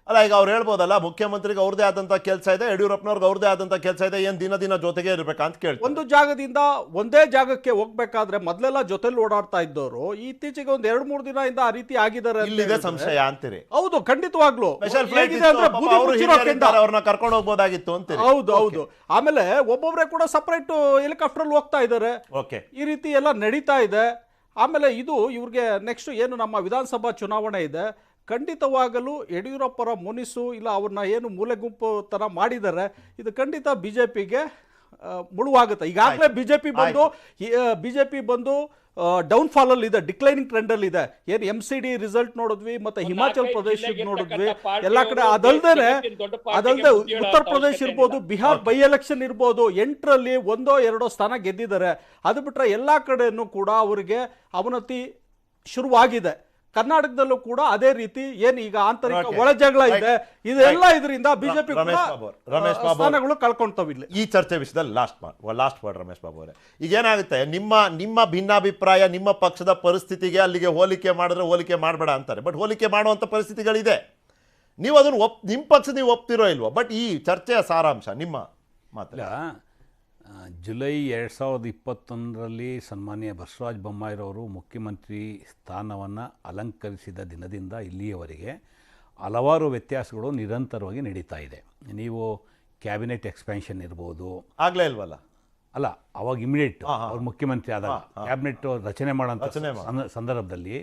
ಅಲ್ಲ, ಈಗ ಅವ್ರು ಹೇಳ್ಬೋದಲ್ಲ, ಮುಖ್ಯಮಂತ್ರಿಗೆ ಅವ್ರದೇ ಆದಂತ ಕೆಲಸ ಇದೆ, ಯಡಿಯೂರಪ್ಪನವ್ರಿಗೆ ಅವ್ರದೇ ಆದಂತ ಕೆಲಸ ಇದೆ, ಏನ್ ದಿನ ಜೊತೆಗೆ ಇರ್ಬೇಕಂತ ಕೇಳಿ ಒಂದು ಜಾಗದಿಂದ ಒಂದೇ ಜಾಗಕ್ಕೆ ಹೋಗ್ಬೇಕಾದ್ರೆ ಮೊದಲೆಲ್ಲ ಜೊತೆಲಿ ಓಡಾಡ್ತಾ ಇದ್ದವರು ಇತ್ತೀಚೆಗೆ ಒಂದ್ 2-3 ದಿನದಿಂದ ಆ ರೀತಿ ಆಗಿದ್ದಾರೆ. ಇಲ್ಲಿದೆ ಸಂಶಯ ಅಂತೀರಿ? ಹೌದು, ಖಂಡಿತವಾಗ್ಲು. ಅವ್ರನ್ನ ಕರ್ಕೊಂಡು ಹೋಗ್ಬೋದಾಗಿತ್ತು ಅಂತೀರಿ? ಹೌದು. ಆಮೇಲೆ ಒಬ್ಬೊಬ್ರೆ ಕೂಡ ಸಪರೇಟ್ ಹೆಲಿಕಾಪ್ಟರ್ ಹೋಗ್ತಾ ಇದ್ದಾರೆ. ಈ ರೀತಿ ಎಲ್ಲ ನಡೀತಾ ಇದೆ. ಆಮೇಲೆ ಇದು ಇವ್ರಿಗೆ ನೆಕ್ಸ್ಟ್ ಏನು ನಮ್ಮ ವಿಧಾನಸಭಾ ಚುನಾವಣೆ ಇದೆ, ಖಂಡಿತವಾಗಲೂ ಯಡಿಯೂರಪ್ಪರ ಮುನಿಸು ಇಲ್ಲ ಅವ್ರನ್ನ ಏನು ಮೂಲೆ ಗುಂಪು ಥರ ಮಾಡಿದ್ದಾರೆ, ಇದು ಖಂಡಿತ ಬಿಜೆಪಿಗೆ ಮುಳುವಾಗುತ್ತೆ. ಈಗಾಗಲೇ ಬಿಜೆಪಿ ಬಂದು ಡೌನ್ಫಾಲ್ ಅಲ್ಲಿ ಇದೆ, ಡಿಕ್ಲೈನಿಂಗ್ ಟ್ರೆಂಡ್ ಅಲ್ಲಿ ಇದೆ. ಏನು MCD ರಿಸಲ್ಟ್ ನೋಡಿದ್ವಿ, ಮತ್ತೆ ಹಿಮಾಚಲ್ ಪ್ರದೇಶ ನೋಡಿದ್ವಿ, ಎಲ್ಲಾ ಕಡೆ. ಅದಲ್ದೇ ಉತ್ತರ ಪ್ರದೇಶ ಇರ್ಬೋದು, ಬಿಹಾರ್ ಬೈ ಎಲೆಕ್ಷನ್ ಇರ್ಬೋದು, 8ರಲ್ಲಿ 1-2 ಸ್ಥಾನ ಗೆದ್ದಿದ್ದಾರೆ. ಅದು ಬಿಟ್ರೆ ಎಲ್ಲಾ ಕಡೆನೂ ಕೂಡ ಅವರಿಗೆ ಅವನತಿ ಶುರುವಾಗಿದೆ. ಕರ್ನಾಟಕದಲ್ಲೂ ಕೂಡ ಅದೇ ರೀತಿ ಏನು ಈಗ ಆಂತರಿಕ ಒಳ ಜಗಳ ಇದೆ, ಇದೆಲ್ಲ ಇದರಿಂದ ಬಿಜೆಪಿ ಸ್ಥಾನಗಳು ಕಳ್ಕೊಂತವೆ. ಇಲ್ಲಿ ಈ ಚರ್ಚೆ ವಿಷಯದಲ್ಲಿ ಲಾಸ್ಟ್ ವರ್ಡ್ ರಮೇಶ್ ಬಾಬು ಅವರೇ, ಈಗ ಏನಾಗುತ್ತೆ, ನಿಮ್ಮ ಭಿನ್ನಾಭಿಪ್ರಾಯ ನಿಮ್ಮ ಪಕ್ಷದ ಪರಿಸ್ಥಿತಿಗೆ ಅಲ್ಲಿಗೆ ಹೋಲಿಕೆ ಮಾಡಿದ್ರೆ ಹೋಲಿಕೆ ಮಾಡಬೇಡ ಅಂತಾರೆ, ಬಟ್ ಹೋಲಿಕೆ ಮಾಡುವಂತ ಪರಿಸ್ಥಿತಿಗಳಿದೆ. ನೀವು ಅದನ್ನು ನಿಮ್ಮ ಪಕ್ಷ ನೀವು ಒಪ್ತಿರೋ ಇಲ್ವೋ? ಬಟ್ ಈ ಚರ್ಚೆಯ ಸಾರಾಂಶ ನಿಮ್ಮ ಮಾತ್ರ. ಜುಲೈ 2021ರಲ್ಲಿ ಸನ್ಮಾನ್ಯ ಬಸವರಾಜ ಬೊಮ್ಮಾಯಿರವರು ಮುಖ್ಯಮಂತ್ರಿ ಸ್ಥಾನವನ್ನು ಅಲಂಕರಿಸಿದ ದಿನದಿಂದ ಇಲ್ಲಿಯವರೆಗೆ ಹಲವಾರು ವ್ಯತ್ಯಾಸಗಳು ನಿರಂತರವಾಗಿ ನಡೀತಾ ಇದೆ. ನೀವು ಕ್ಯಾಬಿನೆಟ್ ಎಕ್ಸ್ಪ್ಯಾನ್ಷನ್ ಇರ್ಬೋದು, ಆಗಲೇ ಇಲ್ವಲ್ಲ? ಅಲ್ಲ, ಅವಾಗ ಇಮಿಡಿಯೇಟ್ ಅವ್ರು ಮುಖ್ಯಮಂತ್ರಿ ಆದಾಗ ಕ್ಯಾಬಿನೆಟ್ ರಚನೆ ಮಾಡೋಂಥ ಸಂದರ್ಭದಲ್ಲಿ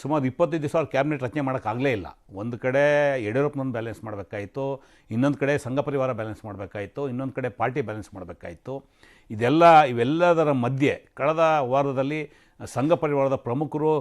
ಸುಮಾರು 25 ದಿವಸ ಅವ್ರು ಕ್ಯಾಬಿನೆಟ್ ರಚನೆ ಮಾಡೋಕ್ಕಾಗಲೇ ಇಲ್ಲ. ಒಂದು ಕಡೆ ಯಡಿಯೂರಪ್ಪನನ್ನು ಬ್ಯಾಲೆನ್ಸ್ ಮಾಡಬೇಕಾಯಿತು, ಇನ್ನೊಂದು ಕಡೆ ಸಂಘ ಪರಿವಾರ ಬ್ಯಾಲೆನ್ಸ್ ಮಾಡಬೇಕಾಯಿತು, ಇನ್ನೊಂದು ಕಡೆ ಪಾರ್ಟಿ ಬ್ಯಾಲೆನ್ಸ್ ಮಾಡಬೇಕಾಯಿತು. ಇವೆಲ್ಲದರ ಮಧ್ಯೆ ಕಳೆದ ವಾರದಲ್ಲಿ ಸಂಘ ಪರಿವಾರದ ಪ್ರಮುಖರು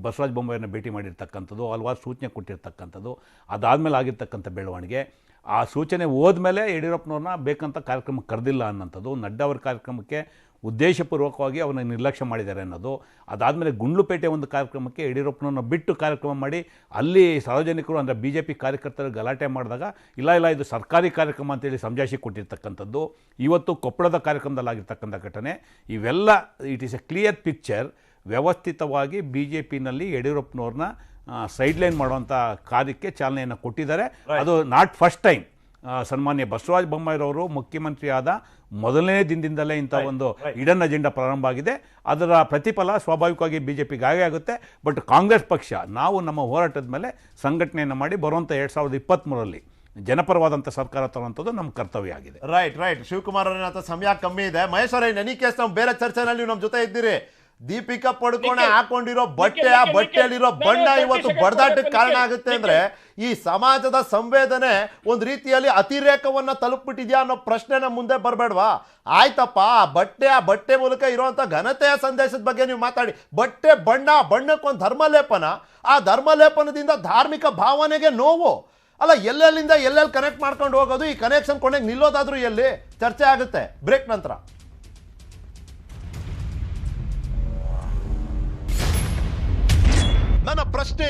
ಬಸವರಾಜ ಬೊಮ್ಮಾಯಿಯನ್ನು ಭೇಟಿ ಮಾಡಿರ್ತಕ್ಕಂಥದ್ದು, ಹಲವಾರು ಸೂಚನೆ ಕೊಟ್ಟಿರ್ತಕ್ಕಂಥದ್ದು, ಅದಾದಮೇಲೆ ಆಗಿರ್ತಕ್ಕಂಥ ಬೆಳವಣಿಗೆ. ಆ ಸೂಚನೆ ಹೋದ್ಮೇಲೆ ಯಡಿಯೂರಪ್ಪನವ್ರನ್ನ ಬೇಕಂತ ಕಾರ್ಯಕ್ರಮಕ್ಕೆ ಕರೆದಿಲ್ಲ ಅನ್ನೋಂಥದ್ದು, ನಡ್ಡಾ ಅವರ ಕಾರ್ಯಕ್ರಮಕ್ಕೆ ಉದ್ದೇಶಪೂರ್ವಕವಾಗಿ ಅವನ್ನ ನಿರ್ಲಕ್ಷ್ಯ ಮಾಡಿದ್ದಾರೆ ಅನ್ನೋದು. ಅದಾದಮೇಲೆ ಗುಂಡ್ಲುಪೇಟೆ ಒಂದು ಕಾರ್ಯಕ್ರಮಕ್ಕೆ ಯಡಿಯೂರಪ್ಪನವ್ರನ್ನ ಬಿಟ್ಟು ಕಾರ್ಯಕ್ರಮ ಮಾಡಿ ಅಲ್ಲಿ ಸಾರ್ವಜನಿಕರು ಅಂದರೆ BJP ಕಾರ್ಯಕರ್ತರು ಗಲಾಟೆ ಮಾಡಿದಾಗ ಇಲ್ಲ ಇದು ಸರ್ಕಾರಿ ಕಾರ್ಯಕ್ರಮ ಅಂತೇಳಿ ಸಮಜಾಯಿಷಿ ಕೊಟ್ಟಿರ್ತಕ್ಕಂಥದ್ದು. ಇವತ್ತು ಕೊಪ್ಪಳದ ಕಾರ್ಯಕ್ರಮದಲ್ಲಾಗಿರ್ತಕ್ಕಂಥ ಘಟನೆ, ಇವೆಲ್ಲ it is A clear picture. ವ್ಯವಸ್ಥಿತವಾಗಿ BJPನಲ್ಲಿ ಯಡಿಯೂರಪ್ಪನವ್ರನ್ನ ಸೈಡ್ಲೈನ್ ಮಾಡುವಂಥ ಕಾರ್ಯಕ್ಕೆ ಚಾಲನೆಯನ್ನು ಕೊಟ್ಟಿದ್ದಾರೆ. ಅದು ನಾಟ್ ಫಸ್ಟ್ ಟೈಮ್. ಸನ್ಮಾನ್ಯ ಬಸವರಾಜ ಬೊಮ್ಮಾಯಿರವರು ಮುಖ್ಯಮಂತ್ರಿ ಆದ ಮೊದಲನೇ ದಿನದಿಂದಲೇ ಇಂಥ ಒಂದು ಇಡನ್ ಅಜೆಂಡಾ ಪ್ರಾರಂಭ ಆಗಿದೆ. ಅದರ ಪ್ರತಿಫಲ ಸ್ವಾಭಾವಿಕವಾಗಿ BJPಗೆ ಆಗುತ್ತೆ. ಬಟ್ ಕಾಂಗ್ರೆಸ್ ಪಕ್ಷ ನಾವು ನಮ್ಮ ಹೋರಾಟದ ಮೇಲೆ ಸಂಘಟನೆಯನ್ನು ಮಾಡಿ ಬರುವಂಥ 2023ರಲ್ಲಿ ಜನಪರವಾದಂಥ ಸರ್ಕಾರ ತರುವಂಥದ್ದು ನಮ್ಮ ಕರ್ತವ್ಯ ಆಗಿದೆ. ರೈಟ್ ಶಿವಕುಮಾರ್ ಅವರ ಸಮಯ ಕಮ್ಮಿ ಇದೆ. ಮಹೇಶ್ ಅವರೇ, ಎನಿ ಕೇಸ್ ನಾವು ಬೇರೆ ಚರ್ಚೆನಲ್ಲಿ ನೀವು ನಮ್ಮ ಜೊತೆ ಇದ್ದೀರಿ. ದೀಪಿಕಾ ಪಡುಕೋಣೆ ಹಾಕೊಂಡಿರೋ ಬಟ್ಟೆಯಲ್ಲಿರೋ ಬಣ್ಣ ಇವತ್ತು ಬಡದಾಟಕ್ಕೆ ಕಾರಣ ಆಗುತ್ತೆ ಅಂದ್ರೆ ಈ ಸಮಾಜದ ಸಂವೇದನೆ ಒಂದು ರೀತಿಯಲ್ಲಿ ಅತಿರೇಕವನ್ನ ತಲುಪಿಬಿಟ್ಟಿದ್ಯಾ ಅನ್ನೋ ಪ್ರಶ್ನೆನ ಮುಂದೆ ಬರಬೇಡವಾ? ಆಯ್ತಪ್ಪ, ಆ ಬಟ್ಟೆ ಮೂಲಕ ಇರುವಂತ ಘನತೆಯ ಸಂದೇಶದ ಬಗ್ಗೆ ನೀವು ಮಾತಾಡಿ. ಬಣ್ಣಕ್ಕೊಂದು ಧರ್ಮಲೇಪನ, ಆ ಧರ್ಮಲೇಪನದಿಂದ ಧಾರ್ಮಿಕ ಭಾವನೆಗೆ ನೋವು ಅಲ್ಲ. ಎಲ್ಲೆಲ್ಲಿಂದ ಎಲ್ಲೆಲ್ಲಿ ಕನೆಕ್ಟ್ ಮಾಡ್ಕೊಂಡು ಹೋಗೋದು, ಈ ಕನೆಕ್ಷನ್ ಕೊಂಡಾಗ ನಿಲ್ಲೋದಾದ್ರೂ ಎಲ್ಲಿ? ಚರ್ಚೆ ಆಗುತ್ತೆ ಬ್ರೇಕ್ ನಂತರ. ನನ್ನ ಪ್ರಶ್ನೆ